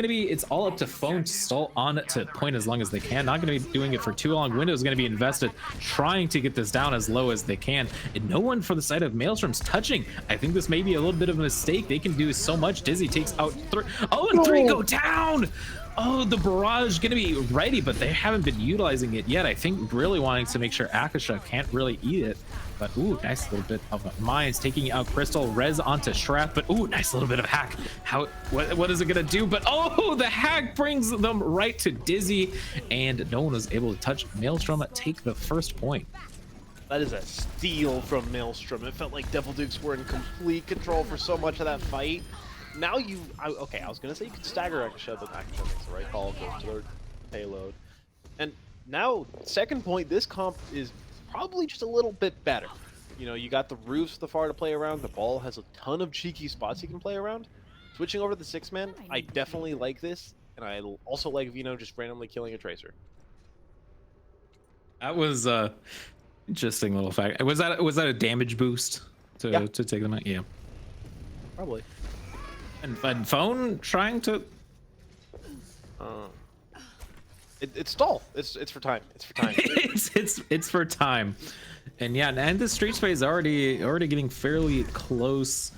all up to Phone to stall on to point as long as they can. Not going to be doing it for too long. Window is going to be invested, trying to get this down as low as they can. And no one for the side of Maelstrom's touching. I think this may be a little bit of a mistake. They can do so much. Dizzy takes out 3. And 3 go down. Oh, the barrage gonna be ready, but they haven't been utilizing it yet. I think really wanting to make sure Akasha can't really eat it. But ooh, nice little bit of mines taking out Crystal, res onto Shrap, but ooh, nice little bit of hack. What is it gonna do? But oh, the hack brings them right to Dizzy, and no one was able to touch Maelstrom. Take the first point. That is a steal from Maelstrom. It felt like Devil Dukes were in complete control for so much of that fight. Now okay, I was gonna say you could stagger Akasha, but Akasha makes the right call, goes to their payload. And now, second point, this comp is probably just a little bit better. You know, you got the roofs the far to play around, the ball has a ton of cheeky spots you can play around. Switching over to the 6-man, I definitely like this, and I also like Vino just randomly killing a Tracer. That was interesting little fact. Was that a damage boost to take them out? Yeah. Probably. And Phone trying to it's stall. It's for time. It's for time. it's for time. And yeah, and the street space is already getting fairly close.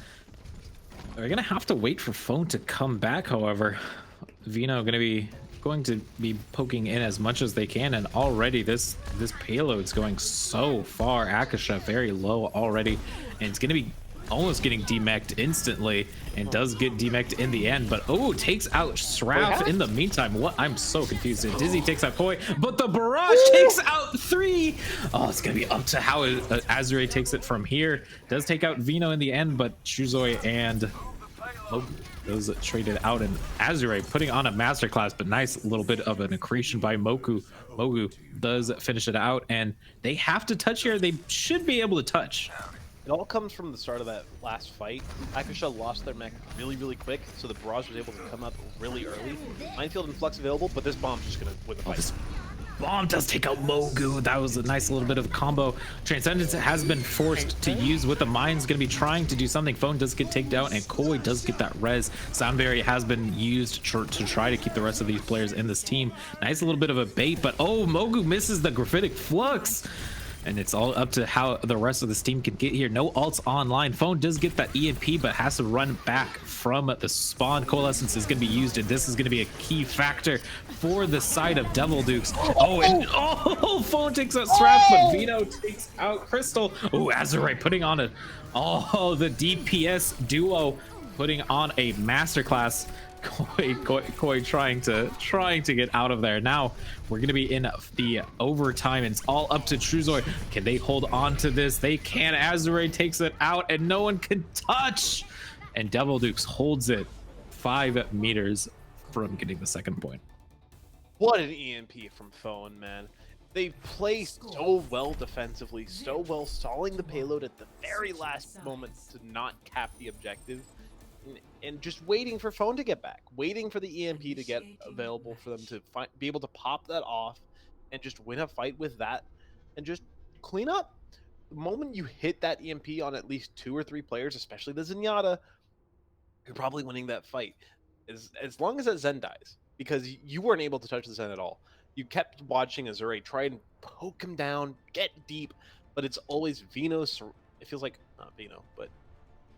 We're gonna have to wait for Phone to come back, however. Vino going to be poking in as much as they can, and already this payload's going so far. Akasha very low already, and it's gonna be almost getting demeched instantly, and does get demeched in the end, but takes out Sraf in the meantime. What? I'm so confused. Dizzy takes out Koi, but the barrage takes out 3. Oh, it's gonna be up to how Azure takes it from here. Does take out Vino in the end, but Shuzoi and those traded out, and Azure putting on a masterclass, but nice little bit of an accretion by Mogu. Mogu does finish it out, and they have to touch here. They should be able to touch. It all comes from the start of that last fight. Akasha lost their mech really, really quick, so the barrage was able to come up really early. Minefield and Flux available, but this bomb's just gonna win the fight. This bomb does take out Mogu. That was a nice little bit of combo. Transcendence has been forced to use with the mines. Gonna be trying to do something. Phone does get taken down, and Koi does get that res. Sound Barrier has been used to try to keep the rest of these players in this team. Nice little bit of a bait, but Mogu misses the Graphitic Flux. And it's all up to how the rest of this team can get here. No ults online. Phone does get that EMP, but has to run back from the spawn. Coalescence is going to be used, and this is going to be a key factor for the side of Devil Dukes. Phone takes out Srap, but Vino takes out Crystal. Azure putting on the DPS duo putting on a masterclass. Koi trying to get out of there. Now we're gonna be in the overtime, and it's all up to Truzoi. Can they hold on to this? They can. Azure takes it out, and no one can touch. And Devil Dukes holds it 5 meters from getting the second point. What an EMP from Phone, man. They play so well defensively, so well stalling the payload at the very last moment to not cap the objective. And just waiting for Phone to get back, waiting for the EMP to get available for them to be able to pop that off and just win a fight with that and just clean up. The moment you hit that EMP on at least 2 or 3 players, especially the Zenyatta, you're probably winning that fight. As long as that Zen dies. because you weren't able to touch the Zen at all. You kept watching Azure try and poke him down, get deep, but it's always Vino. It feels like not Vino, but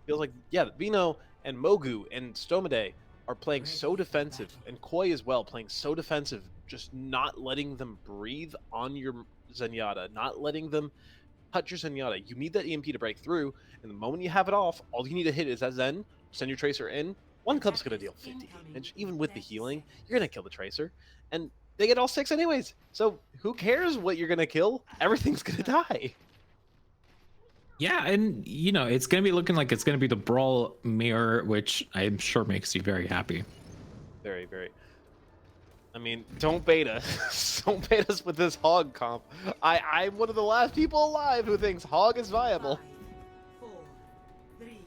feels like Vino and Mogu and Stomade are playing so defensive, and Koi as well playing so defensive, just not letting them breathe on your Zenyatta, not letting them touch your Zenyatta. You need that EMP to break through, and the moment you have it off, all you need to hit is that Zen, send your Tracer in. One club's gonna deal 50 damage, even with the healing. You're gonna kill the Tracer, and they get all 6 anyways. So who cares what you're gonna kill? Everything's gonna die. Yeah, and you know, it's gonna be looking like it's gonna be the Brawl mirror, which I'm sure makes you very happy. Very, very. I mean, don't bait us. Don't bait us with this Hog comp. I'm one of the last people alive who thinks Hog is viable.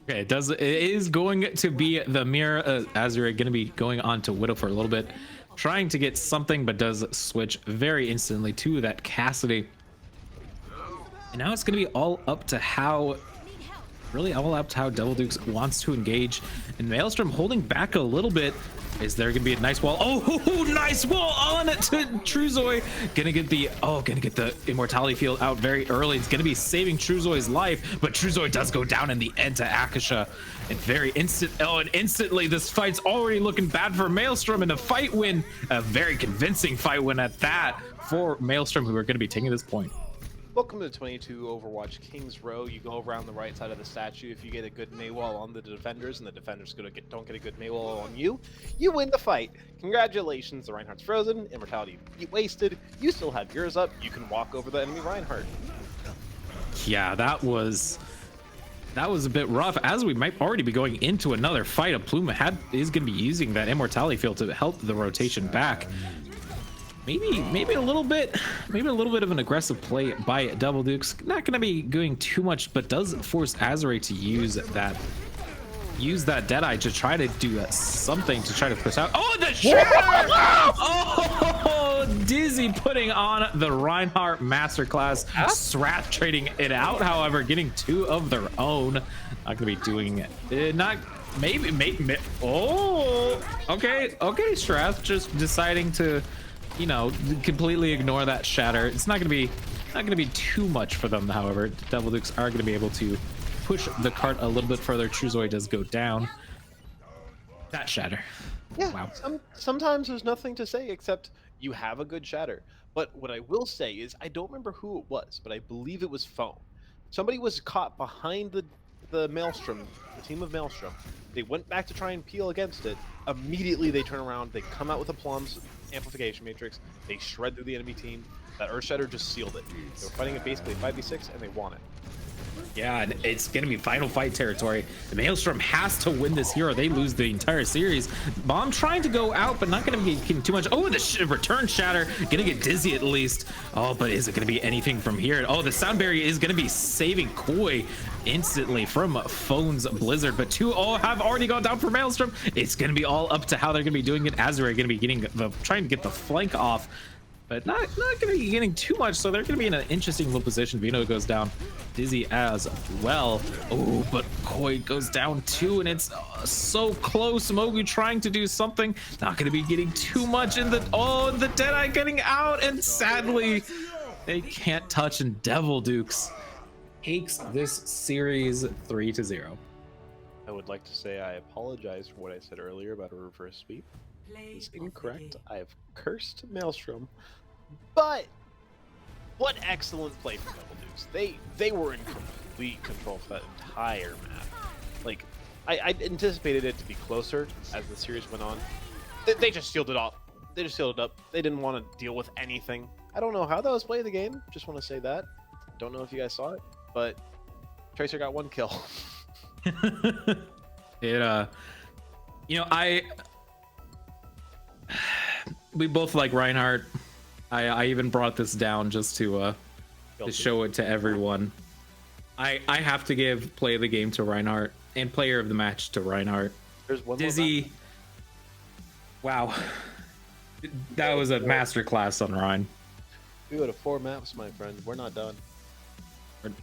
Okay, it is going to be the mirror. Azure gonna be going on to Widow for a little bit, trying to get something, but does switch very instantly to that Cassidy. And now it's going to be all up to how, really all up to how Devil Dukes wants to engage. And Maelstrom holding back a little bit. Is there going to be a nice wall? Oh, nice wall on it to Truzoy. Gonna get the immortality field out very early. It's going to be saving Truzoy's life, but Truzoy does go down in the end to Akasha. And instantly this fight's already looking bad for Maelstrom, and a fight win, a very convincing fight win at that for Maelstrom, who are going to be taking this point. Welcome to 22 Overwatch Kings Row. You go around the right side of the statue. If you get a good Maywall on the defenders, and the defenders don't get a good Maywall on you, you win the fight. Congratulations, the Reinhardt's frozen, immortality wasted. You still have yours up. You can walk over the enemy Reinhardt. Yeah, that was a bit rough, as we might already be going into another fight. A Plume is going to be using that immortality field to help the rotation back. Maybe a little bit of an aggressive play by Devil Dukes. Not going to be doing too much, but does force Azure to use that Deadeye to try to do something to try to push out. Oh, the shot! Oh, Dizzy putting on the Reinhardt masterclass. Srath trading it out, however, getting 2 of their own. Not going to be doing it. Not maybe. Oh, okay. Srath just deciding to, you know, completely ignore that shatter. It's not gonna be too much for them. However, Devil Dukes are gonna be able to push the cart a little bit further. Truzoy does go down. That shatter. Yeah. Wow. Sometimes there's nothing to say except you have a good shatter. But what I will say is, I don't remember who it was, but I believe it was Foam. Somebody was caught behind the Maelstrom, the team of Maelstrom. They went back to try and peel against it. Immediately they turn around, they come out with a Plum's amplification matrix, they shred through the enemy team. That Earth Shatter just sealed it. They were fighting it basically 5v6 and they won it. Yeah, and it's gonna be final fight territory. The Maelstrom has to win this here or they lose the entire series. Bomb trying to go out, but not gonna be getting too much. Oh, the return shatter, gonna get Dizzy at least. Oh, but is it gonna be anything from here? Oh, the sound barrier is gonna be saving Koi instantly from Phone's Blizzard, but 2 have already gone down for Maelstrom. It's gonna be all up to how they're gonna be doing it. Azure gonna be trying to get the flank off, but not gonna be getting too much, so they're gonna be in an interesting little position. Vino goes down, Dizzy as well. Oh, but Koi goes down too, and it's so close. Mogu trying to do something, not gonna be getting too much in the the Deadeye getting out, and sadly they can't touch, and Devil Dukes takes this series 3-0. I would like to say I apologize for what I said earlier about a reverse sweep. It's incorrect. I have cursed Maelstrom, but what excellent play from Devil Dukes. They were in complete control for that entire map. Like, I anticipated it to be closer as the series went on. They just sealed it off. They just sealed it up. They didn't want to deal with anything. I don't know how that was played the game. Just want to say that. Don't know if you guys saw it, but Tracer got 1 kill. We both like Reinhardt. I even brought this down just to show it to everyone. I have to give play of the game to Reinhardt and player of the match to Reinhardt. There's one Dizzy. Wow. That was a masterclass on Ryan. We go to 4 maps, my friend. We're not done.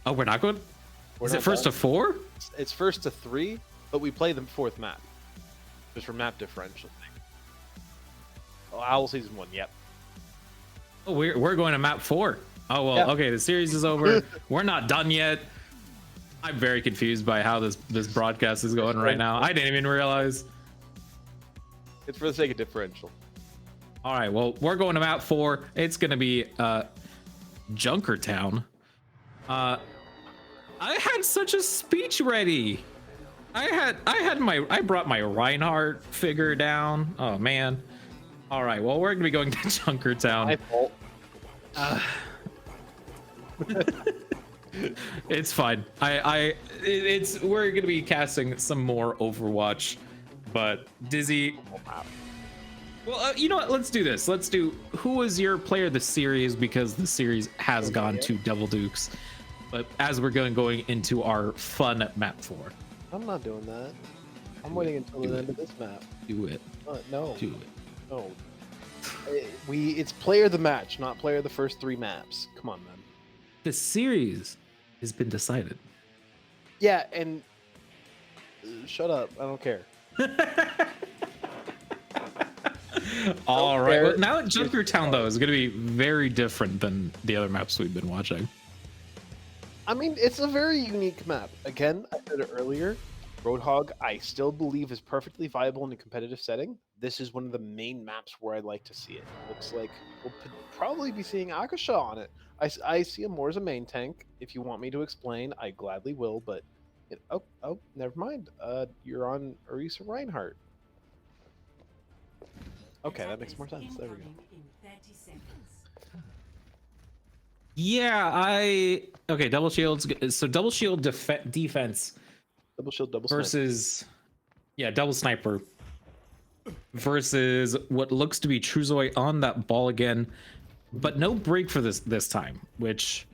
Oh, we're not good? We're Is not it first done. to 4? It's first to 3, but we play the 4th map. Just for map differential thing. Owl Season 1, yep. Oh, we're going to map 4. Oh well, Yeah. okay. The series is over. We're not done yet. I'm very confused by how this broadcast is going right now. I didn't even realize. It's for the sake of differential. All right, well, we're going to map 4. It's gonna be Junkertown. I had such a speech ready. I brought my Reinhardt figure down. Oh man. All right, well, we're gonna be going to Junkertown. My fault. It's fine. We're gonna be casting some more Overwatch, but Dizzy. Well, you know what? Let's do this. Let's do who was your player of the series, because the series has gone to Devil Dukes. But as we're going into our fun map 4. I'm not doing that. I'm waiting until the end of this map. Do it. No. Do it. No. It's player of the match, not player of the first 3 maps. Come on, man. The series has been decided. Yeah, and shut up. I don't care. All right. Well, now Junkertown though is going to be very different than the other maps we've been watching. I mean, it's a very unique map. Again, I said it earlier. Roadhog, I still believe, is perfectly viable in a competitive setting. This is one of the main maps where I'd like to see it. Looks like we'll probably be seeing Akasha on it. I see him more as a main tank. If you want me to explain, I gladly will, but... Oh, never mind. You're on Orisa Reinhardt. Okay, that makes more sense. There we go. Yeah, okay, double shields. So double shield defense Double shield, double sniper. versus double sniper versus what looks to be Truzoy on that ball again, but no Brig for this time, which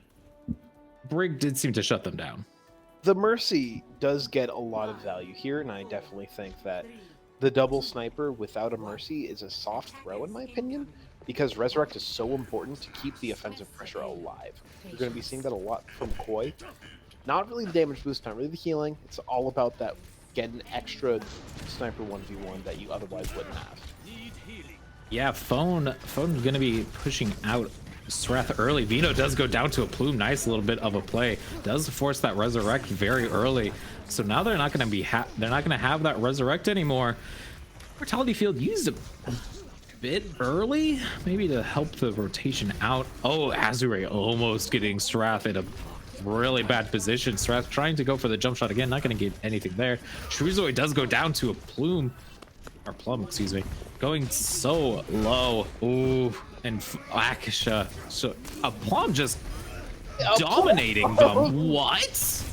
Brig did seem to shut them down. The Mercy does get a lot of value here, and I definitely think that the double sniper without a Mercy is a soft throw, in my opinion, because Resurrect is so important to keep the offensive pressure alive. You're going to be seeing that a lot from Koi. Not really the damage boost, not really the healing. It's all about that getting extra sniper 1v1 that you otherwise wouldn't have. Yeah, Phone gonna be pushing out Srath early. Vino does go down to a plume. Nice little bit of a play. Does force that resurrect very early. So now they're not gonna be they're not gonna have that resurrect anymore. Mortality Field used a bit early, maybe to help the rotation out. Oh, Azure almost getting Srath in a really bad position. Srath trying to go for the jump shot again, not gonna get anything there. Shrezoid does go down to a plume. Or plum, excuse me. Going so low. Ooh, and Akasha. So a plum just dominating them. What?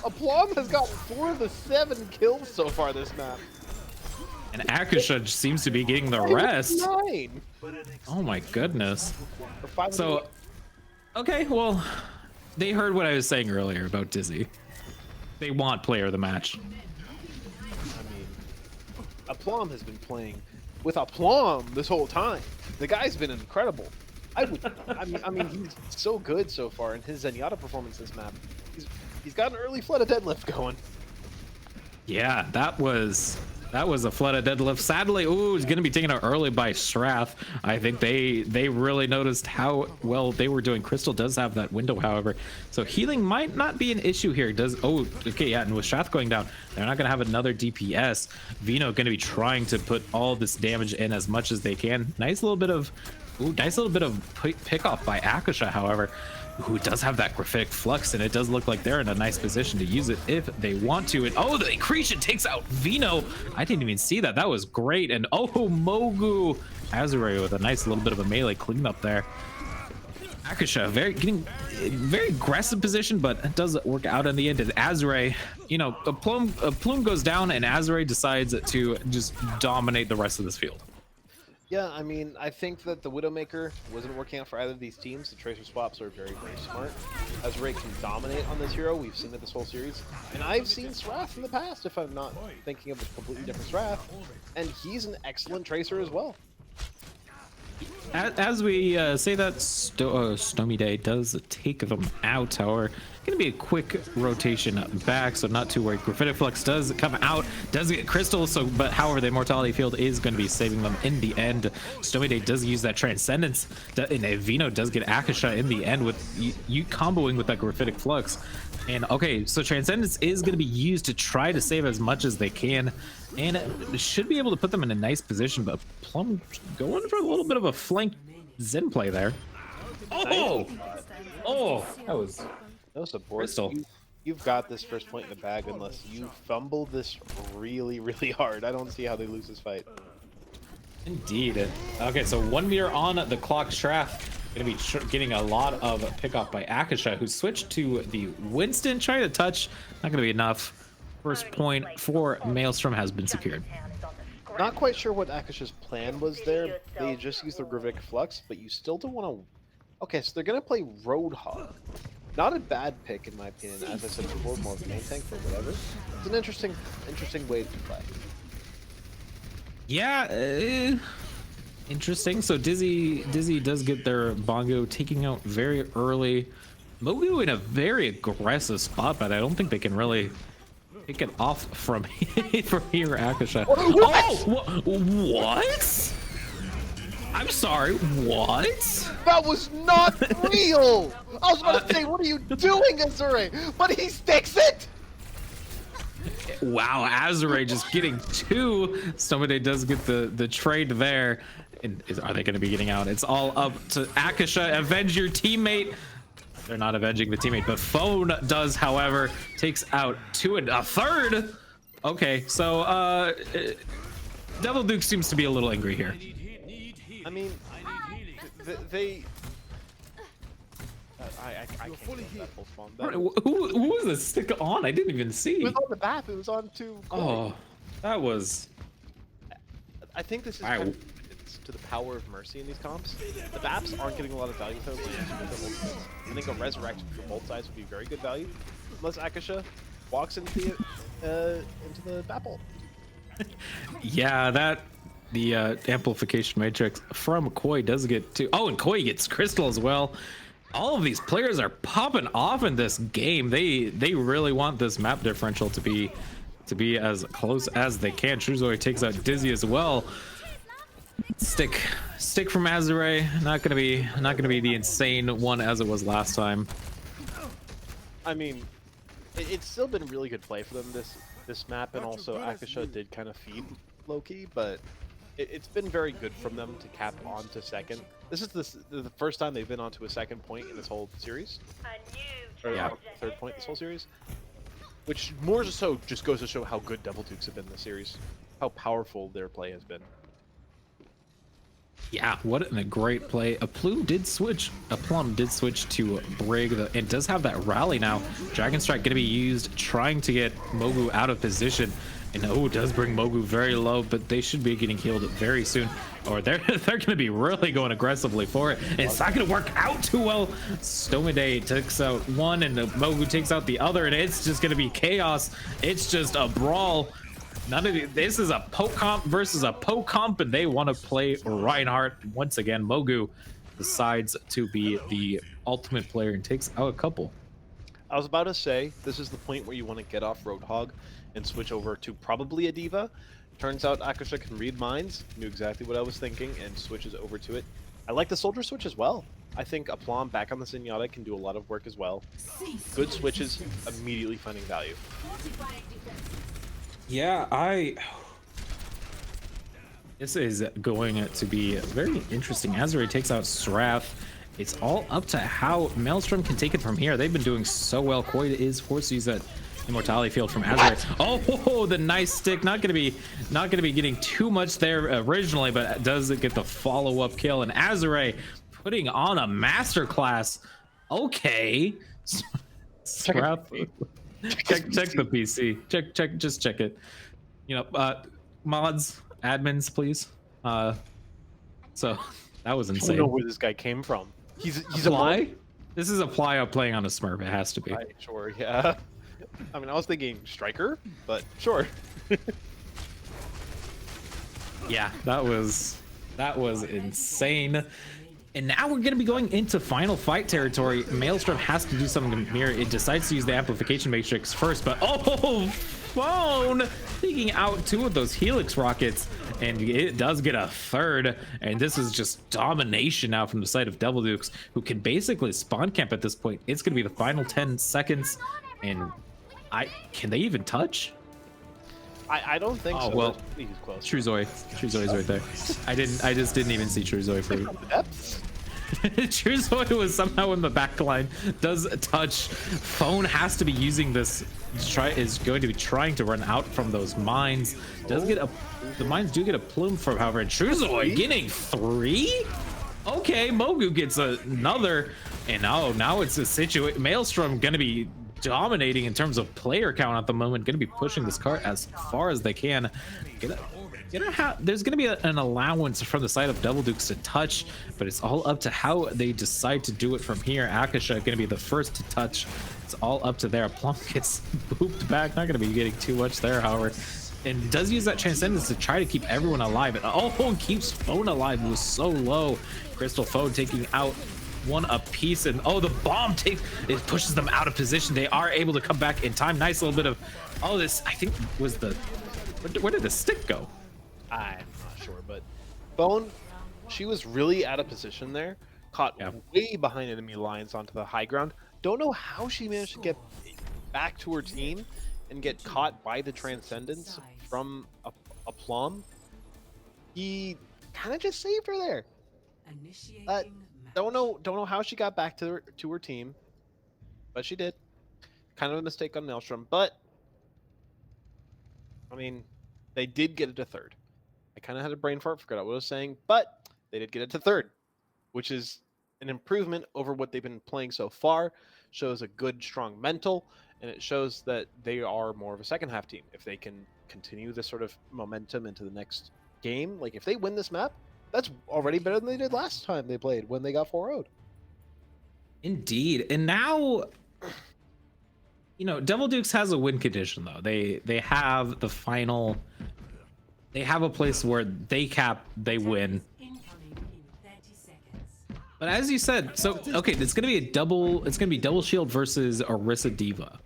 Aplomb has got 4 of the 7 kills so far this map. And Akasha seems to be getting the rest. 9. Oh my goodness. Or 5 So, okay, well, they heard what I was saying earlier about Dizzy. They want player of the match. Aplomb has been playing with aplomb this whole time. The guy's been incredible. I mean, he's so good so far in his Zenyatta performance this map. He's got an early flood of deadlift going. Yeah, that was a flood of deadlift. Sadly, he's gonna be taken out early by Srath. I think they really noticed how well they were doing. Crystal does have that window, however, so healing might not be an issue here. And with Srath going down, they're not gonna have another DPS. Vino gonna be trying to put all this damage in as much as they can. Nice little bit of pick off by Akasha, however, who does have that graphic flux, and it does look like they're in a nice position to use it if they want to. And the Accretion takes out Vino. I didn't even see that. That was great. And Mogu Azure with a nice little bit of a melee cleanup there. Akasha getting very aggressive position, but it does work out in the end. And Azure, a plume goes down, and Azure decides to just dominate the rest of this field. Yeah, I mean, I think that the Widowmaker wasn't working out for either of these teams. The Tracer swaps are very, very smart. Azure can dominate on this hero. We've seen it this whole series. And I've seen Srath in the past, if I'm not thinking of a completely different Srath. And he's an excellent Tracer as well. As we say that, Stormy Day does take them out, however, Gonna be a quick rotation back, so not too worried. Gravitic Flux does come out, does get crystals, so but however the immortality field is going to be saving them in the end. Stomide does use that Transcendence, and Vino does get Akasha in the end with you comboing with that Gravitic Flux. And okay, so Transcendence is going to be used to try to save as much as they can, and it should be able to put them in a nice position. But Plum going for a little bit of a flank Zen play there. Oh, that was No support. Crystal. You've got this first point in the bag unless you fumble this really, really hard. I don't see how they lose this fight. indeed. Okay, so 1 meter on the clock. Straff gonna be getting a lot of pickoff by Akasha, who switched to the Winston, trying to touch. Not gonna be enough. First point for Maelstrom has been secured. Not quite sure what Akasha's plan was there. They just used the Gravitic Flux, but you still don't want to... Okay, so they're going to play Roadhog. Not a bad pick, in my opinion. As I said before, more of a main tank or whatever. It's an interesting way to play. Yeah, interesting. So Dizzy does get their Bongo taking out very early. Mogu in a very aggressive spot, but I don't think they can really pick it off from here, Akasha. Oh, what? I'm sorry, what? That was not real! I was about to say, what are you doing, Azure? But he sticks it! Wow, Azure just getting two. Stomide does get the trade there. And are they going to be getting out? It's all up to Akasha. Avenge your teammate. They're not avenging the teammate, but Phone does, however, takes out two and a third. Okay, so Devil Duke seems to be a little angry here. I mean, they... I can't get that full spawn. Who was the stick on? I didn't even see. It was on the map. It was on to... Oh, that was... I think this is kind of to the power of Mercy in these comps. The Baps aren't getting a lot of value with her. I think a Resurrection for both sides would be very good value. Unless Akasha walks into the Bapple. Yeah, the amplification matrix from Koi does get to... Oh, and Koi gets crystal as well. All of these players are popping off in this game. They really want this map differential to be as close as they can. Truzoy takes out Dizzy as well. Stick from Azure. Not gonna be the insane one as it was last time. I mean, it's still been really good play for them this map, and also Akasha did kind of feed Loki, but it's been very good from them to cap onto second. This is the first time they've been onto a second point in this whole series. Or Yeah. Third point this whole series. Which more so just goes to show how good Devil Dukes have been this series. How powerful their play has been. Yeah, what a great play. A Plum did switch to Brig, and does have that rally now. Dragon Strike gonna be used, trying to get Mogu out of position. And it does bring Mogu very low, but they should be getting healed very soon. Or they're gonna be really going aggressively for it. And it's not gonna work out too well. Stomide takes out one, and Mogu takes out the other, and it's just gonna be chaos. It's just a brawl. This is a poke comp versus a poke comp, and they want to play Reinhardt once again. Mogu decides to be the ultimate player and takes out a couple. I was about to say, this is the point where you want to get off Roadhog and switch over to probably a Diva. Turns out Akasha can read minds, knew exactly what I was thinking, and switches over to it. I like the Soldier switch as well. I think a Plum back on the Zenyatta can do a lot of work as well. Good switches, immediately finding value. Yeah, this is going to be very interesting. Azure takes out Srath. It's all up to how Maelstrom can take it from here. They've been doing so well. Koi is forced to use that immortality field from Azure. Oh, the nice stick. Not gonna be getting too much there originally, but does it get the follow-up kill? And Azure putting on a masterclass. Okay. Srath. Check the PC. Just check it. Mods, admins, please. So that was I insane. don't know where this guy came from. He's a Ply? This is a Ply playing on a Smurf. It has to be. Right, sure, yeah. I mean, I was thinking Striker, but sure. Yeah, that was insane. And now we're going to be going into final fight territory. Maelstrom has to do something to mirror. It decides to use the amplification matrix first, but oh, Phone taking out 2 of those Helix rockets, and it does get a 3rd. And this is just domination now from the side of Devil Dukes, who can basically spawn camp at this point. It's going to be the final 10 seconds, and can they even touch? I don't think Oh, so. well, He's close. True Zoe. True Zoe's right there. I just didn't even see True Zoe for you. Depths? True Zoe was somehow in the back line. Does touch. Phone has to be using this. Is going to be trying to run out from those mines. Does get a. The mines do get a plume from, however. True Zoe getting 3. Okay, Mogu gets another, and now it's a situation. Maelstrom gonna be dominating in terms of player count at the moment. Gonna be pushing this cart as far as they can. There's gonna be an allowance from the side of Devil Dukes to touch, but it's all up to how they decide to do it from here. Akasha gonna be the first to touch. It's all up to there. Plum gets booped back. Not gonna be getting too much there, however. And does use that Transcendence to try to keep everyone alive. And keeps Phone alive. It was so low. Crystal Phone taking out 1 apiece, and the bomb pushes them out of position. They are able to come back in time. Nice little bit of this, I think, was where did the stick go? I'm not sure, but Bone, she was really out of position there. Caught way behind enemy lines onto the high ground. Don't know how she managed to get back to her team and get caught by the Transcendence from a Plum. He kind of just saved her there. Don't know how she got back to her team, but she did. Kind of a mistake on Maelstrom, but I mean, they did get it to 3rd. I kind of had a brain fart, forgot what I was saying, but they did get it to 3rd, which is an improvement over what they've been playing so far. Shows a good, strong mental, and it shows that they are more of a second half team. If they can continue this sort of momentum into the next game, like if they win this map, that's already better than they did last time they played when they got 4-0'd. Indeed. And now, Devil Dukes has a win condition, though. They have the final. They have a place where they win. But as you said, so okay, it's gonna be double shield versus Orisa Diva.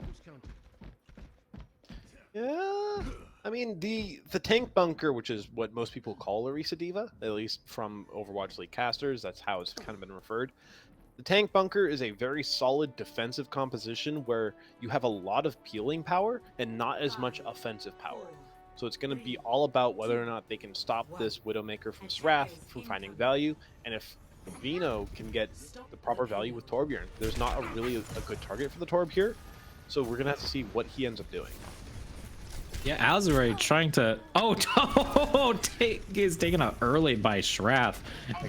Yeah, I mean the tank bunker, which is what most people call Orisa Diva, at least from Overwatch League casters, that's how it's kind of been referred. The tank bunker is a very solid defensive composition where you have a lot of peeling power and not as much offensive power. So it's going to be all about whether or not they can stop this Widowmaker from Srath from finding value, and if Vino can get the proper value with Torbjorn. There's not really a good target for the Torb here, so we're going to have to see what he ends up doing. Yeah, Azure trying to is taken out early by Srath.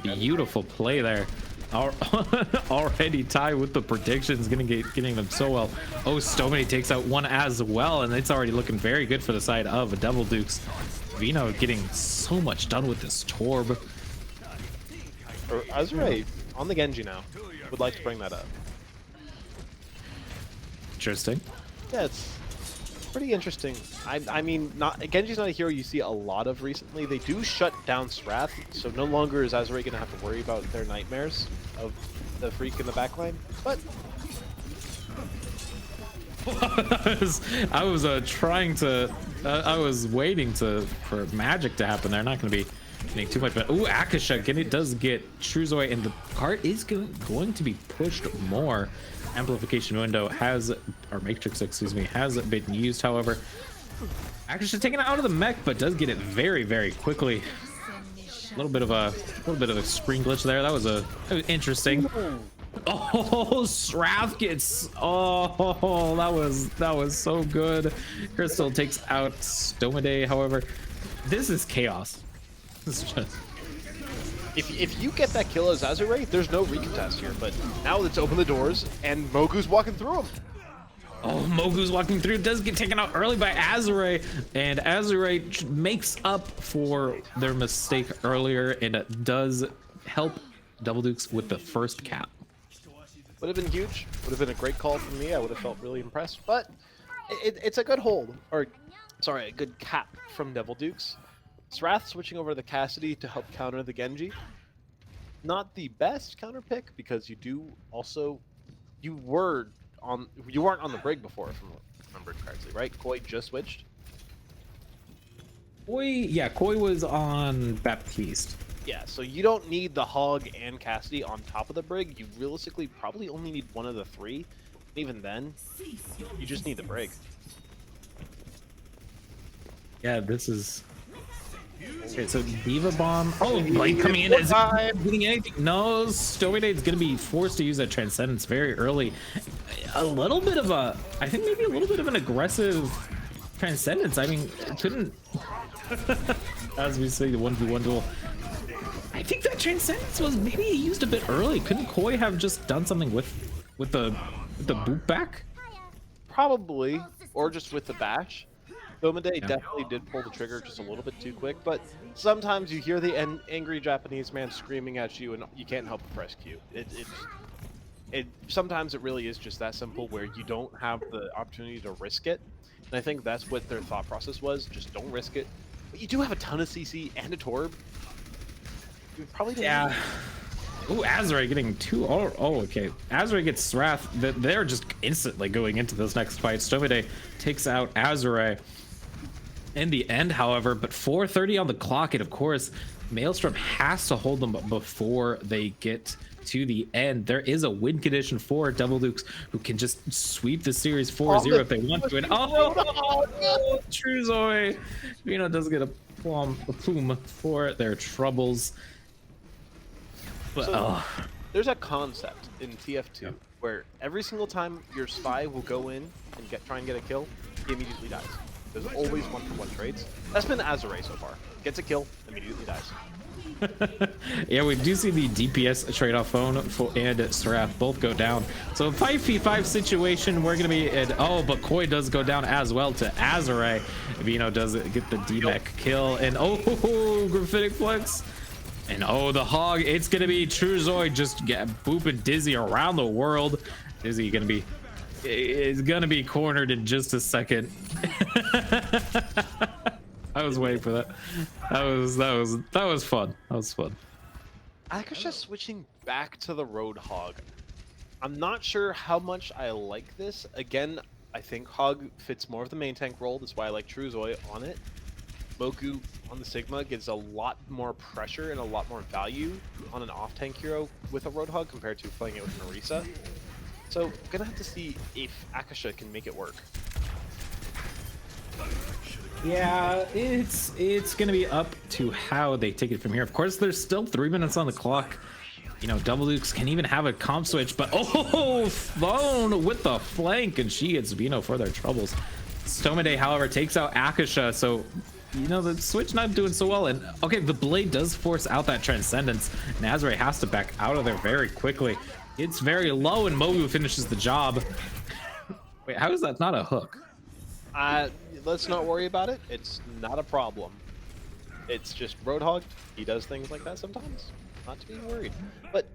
Beautiful play there. Already tied with the predictions, getting them so well. Stomany takes out 1 as well, and it's already looking very good for the side of Devil Dukes. Vino getting so much done with this Torb. Azure on the Genji now. Would like to bring that up. Interesting. Yeah, it's pretty interesting. I mean, Genji's not a hero you see a lot of recently. They do shut down Srath, so no longer is Azure going to have to worry about their nightmares of the freak in the backline. But I was trying to. I was waiting for magic to happen. They're not going to be getting too much. But Akasha does get True Zoe, and the cart is going to be pushed more. Amplification window or matrix, excuse me, has been used. However, Akasha taken it out of the mech, but does get it very, very quickly. A little bit of a screen glitch there. That was interesting. Srath gets. That was so good. Crystal takes out Stomade. However, this is chaos. This is just. If you get that kill as Azure, there's no recontest here. But now let's open the doors, and Mogu's walking through them. Mogu's walking through, does get taken out early by Azure, and Azure makes up for their mistake earlier, and it does help Devil Dukes with the first cap. Would have been huge. Would have been a great call from me. I would have felt really impressed. But it's a good hold, or sorry, a good cap from Devil Dukes. Srath switching over to the Cassidy to help counter the Genji. not the best counter pick because you do also you weren't on the brig before, if I remember correctly, right? Koi just switched. Koi was on Baptiste. Yeah, so you don't need the Hog and Cassidy on top of the brig. You realistically probably only need one of the three. Even then, you just need the brig. Yeah, this is. Okay, so Diva Bomb. Oh, Blade coming in. Is it getting anything? No, Stoidade's gonna be forced to use that Transcendence very early. A little bit of a, I think maybe a little bit of an aggressive Transcendence. I mean, couldn't, as we say, the 1v1 duel. I think that Transcendence was maybe used a bit early. Couldn't Koi have just done something with the boot back? Probably, or just with the bash. Domade definitely did pull the trigger just a little bit too quick, but sometimes you hear the angry Japanese man screaming at you and you can't help but press Q. Sometimes it really is just that simple where you don't have the opportunity to risk it. And I think that's what their thought process was, just don't risk it. But you do have a ton of CC and a Torb. You probably didn't. Yeah. Ooh, Azure getting two. Oh, okay. Azure gets Wrath. They're just instantly going into this next fight. Stomade takes out Azure in the end, however, but 4:30 on the clock, and of course, Maelstrom has to hold them before they get to the end. There is a win condition for Devil Dukes, who can just sweep the series 4-0 if they want to. And True Zoe, does get a plume for their troubles. But, so, there's a concept in TF2 where every single time your spy will go in and try and get a kill, he immediately dies. There's always 1-for-1 trades. That's been Azure so far. Gets a kill, immediately dies. Yeah, we do see the DPS trade-off phone and Serath both go down. So 5v5 situation, we're gonna be at, but Koi does go down as well to Azure. Vino does get the D-Mech kill, and Graphitic Flex. And the Hog, it's gonna be True Zoid just booping Dizzy around the world. Dizzy is gonna be cornered in just a second. I was waiting for that. That was fun. That was fun. Akasha switching back to the Roadhog. I'm not sure how much I like this. Again, I think Hog fits more of the main tank role. That's why I like True Zoid on it. Mogu on the Sigma gives a lot more pressure and a lot more value on an off-tank hero with a Roadhog compared to playing it with an Orisa. So, gonna have to see if Akasha can make it work. Yeah, it's gonna be up to how they take it from here. Of course, there's still 3 minutes on the clock. Double Dukes can even have a comp switch, but Phone with the flank, and she gets Vino for their troubles. Stomade, however, takes out Akasha, so the switch not doing so well. And okay, the Blade does force out that Transcendence. Nazare has to back out of there very quickly. It's very low, and Mogu finishes the job. Wait, how is that not a hook? Let's not worry about it. It's not a problem. It's just Roadhog. He does things like that sometimes. Not to be worried. But,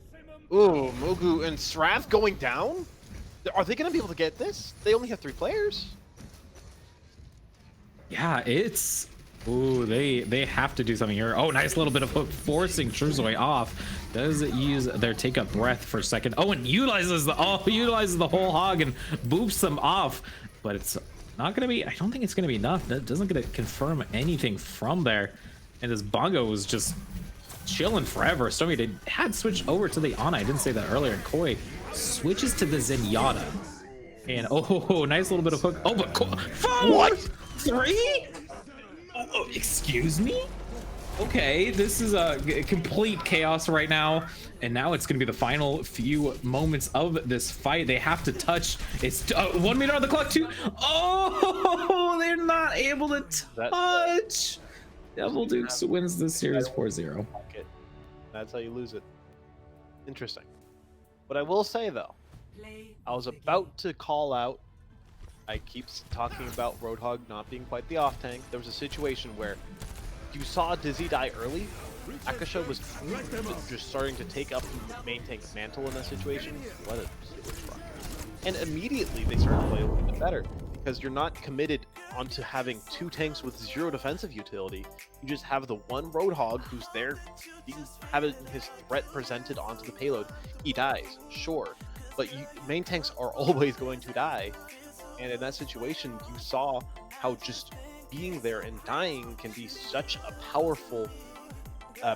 Mogu and Srath going down? Are they going to be able to get this? They only have 3 players. Yeah, it's... Ooh, they have to do something here. Oh, nice little bit of hook forcing Truzoy off. Does use their take a breath for a second. And utilizes the whole hog and boops them off. But it's not gonna be, I don't think it's gonna be enough. That doesn't gonna confirm anything from there. And this Bongo was just chilling forever. Stormy had switched over to the Ana. I didn't say that earlier. And Koi switches to the Zenyatta. And nice little bit of hook. But what? 3? Excuse me? Okay, this is a complete chaos right now, and now it's gonna be the final few moments of this fight. They have to touch. It's 1 minute on the clock too. They're not able to touch. Devil Dukes wins this series 4-0. That's how you lose it. Interesting. But I will say though, I was about to call out. I keep talking about Roadhog not being quite the off tank. There was a situation where you saw Dizzy die early. Akasha was just starting to take up the main tank's mantle in that situation. What a switch rocket. And immediately they started to play a little bit better. because you're not committed onto having 2 tanks with 0 defensive utility. You just have the one Roadhog who's there, having his threat presented onto the payload. He dies, sure, but main tanks are always going to die. And in that situation, you saw how just being there and dying can be such a powerful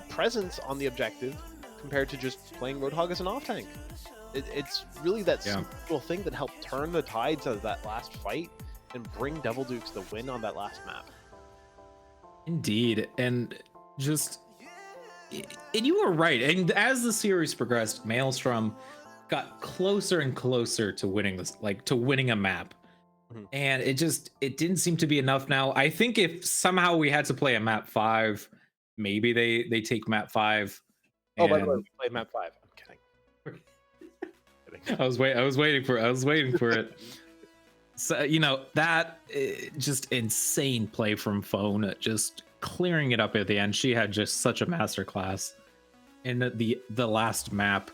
presence on the objective compared to just playing Roadhog as an off tank. It's really that simple thing that helped turn the tides of that last fight and bring Devil Dukes the win on that last map. Indeed, and you were right. And as the series progressed, Maelstrom got closer and closer to winning this, to winning a map. And it didn't seem to be enough now. I think if somehow we had to play a map 5, maybe they take map 5. Oh, by the way, we played map 5. I'm kidding. I was waiting for it. So that just insane play from Phone, just clearing it up at the end. She had just such a masterclass in the last map.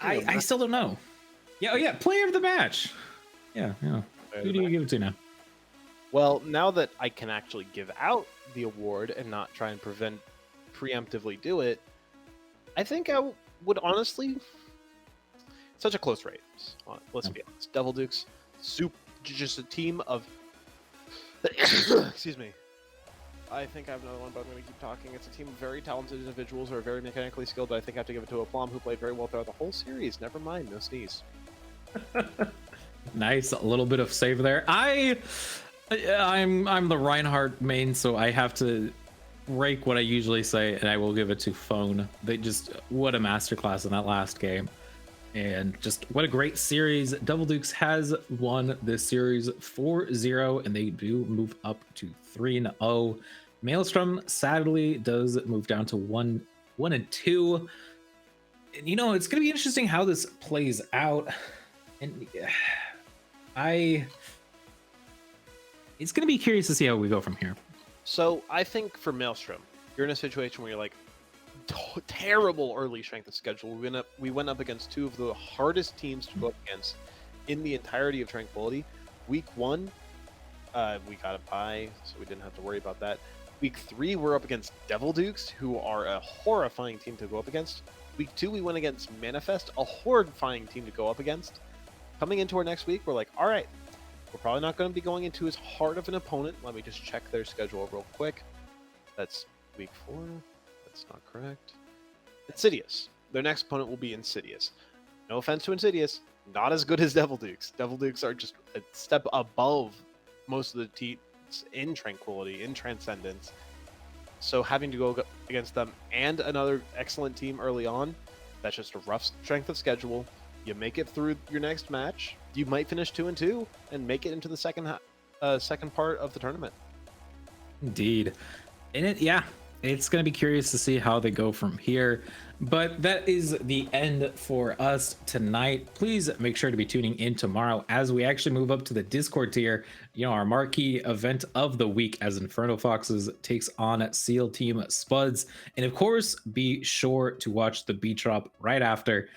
I still don't know. Yeah, player of the match. Yeah. Who do you give it to now? Well, now that I can actually give out the award and not try and preemptively do it, I think I would honestly. Such a close race. Let's be honest. Devil Dukes, just a team of. Excuse me. I think I have another one, but I'm going to keep talking. It's a team of very talented individuals who are very mechanically skilled, but I think I have to give it to Aplom, who played very well throughout the whole series. Never mind, no sneeze. Nice, a little bit of save there. I'm the Reinhardt main, so I have to break what I usually say, and I will give it to Phone. What a masterclass in that last game. And just what a great series. Devil Dukes has won this series 4-0, and they do move up to 3-0. Maelstrom sadly does move down to 1-2. And it's going to be interesting how this plays out. And it's going to be curious to see how we go from here. So I think for Maelstrom, you're in a situation where you're like, terrible early strength of schedule. We went up against 2 of the hardest teams to go up against in the entirety of Tranquility. Week 1, we got a bye, so we didn't have to worry about that. Week 3, we're up against Devil Dukes, who are a horrifying team to go up against. Week 2, we went against Manifest, a horrifying team to go up against. Coming into our next week, we're like, all right, we're probably not going to be going into as hard of an opponent. Let me just check their schedule real quick. That's week 4. That's not correct. Insidious. Their next opponent will be Insidious. No offense to Insidious, not as good as Devil Dukes. Devil Dukes are just a step above most of the teams in Tranquility, in Transcendence. So having to go against them and another excellent team early on, that's just a rough strength of schedule. You make it through your next match, you might finish 2-2 and make it into the second part of the tournament. Indeed. It's going to be curious to see how they go from here. But that is the end for us tonight. Please make sure to be tuning in tomorrow as we actually move up to the Discord tier. Our marquee event of the week as Inferno Foxes takes on SEAL Team Spuds. And of course, be sure to watch the beat drop right after.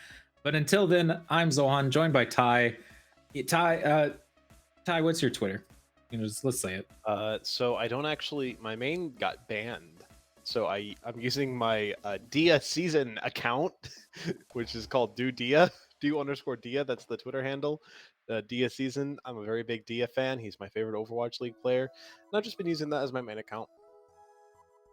But until then, I'm Zohan, joined by Ty. Ty, what's your Twitter? Let's say it. So I don't actually. My main got banned. So I'm using my Dia season account, which is called do_Dia. That's the Twitter handle. Dia season. I'm a very big Dia fan. He's my favorite Overwatch League player. And I've just been using that as my main account.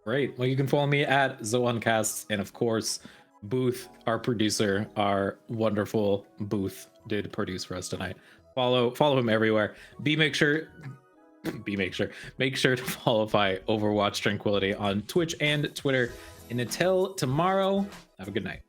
Great. Well, you can follow me at ZohanCasts, and of course, Booth, our producer, our wonderful Booth, did produce for us tonight. Follow him everywhere. Make sure to follow Overwatch Tranquility on Twitch and Twitter. And until tomorrow, have a good night.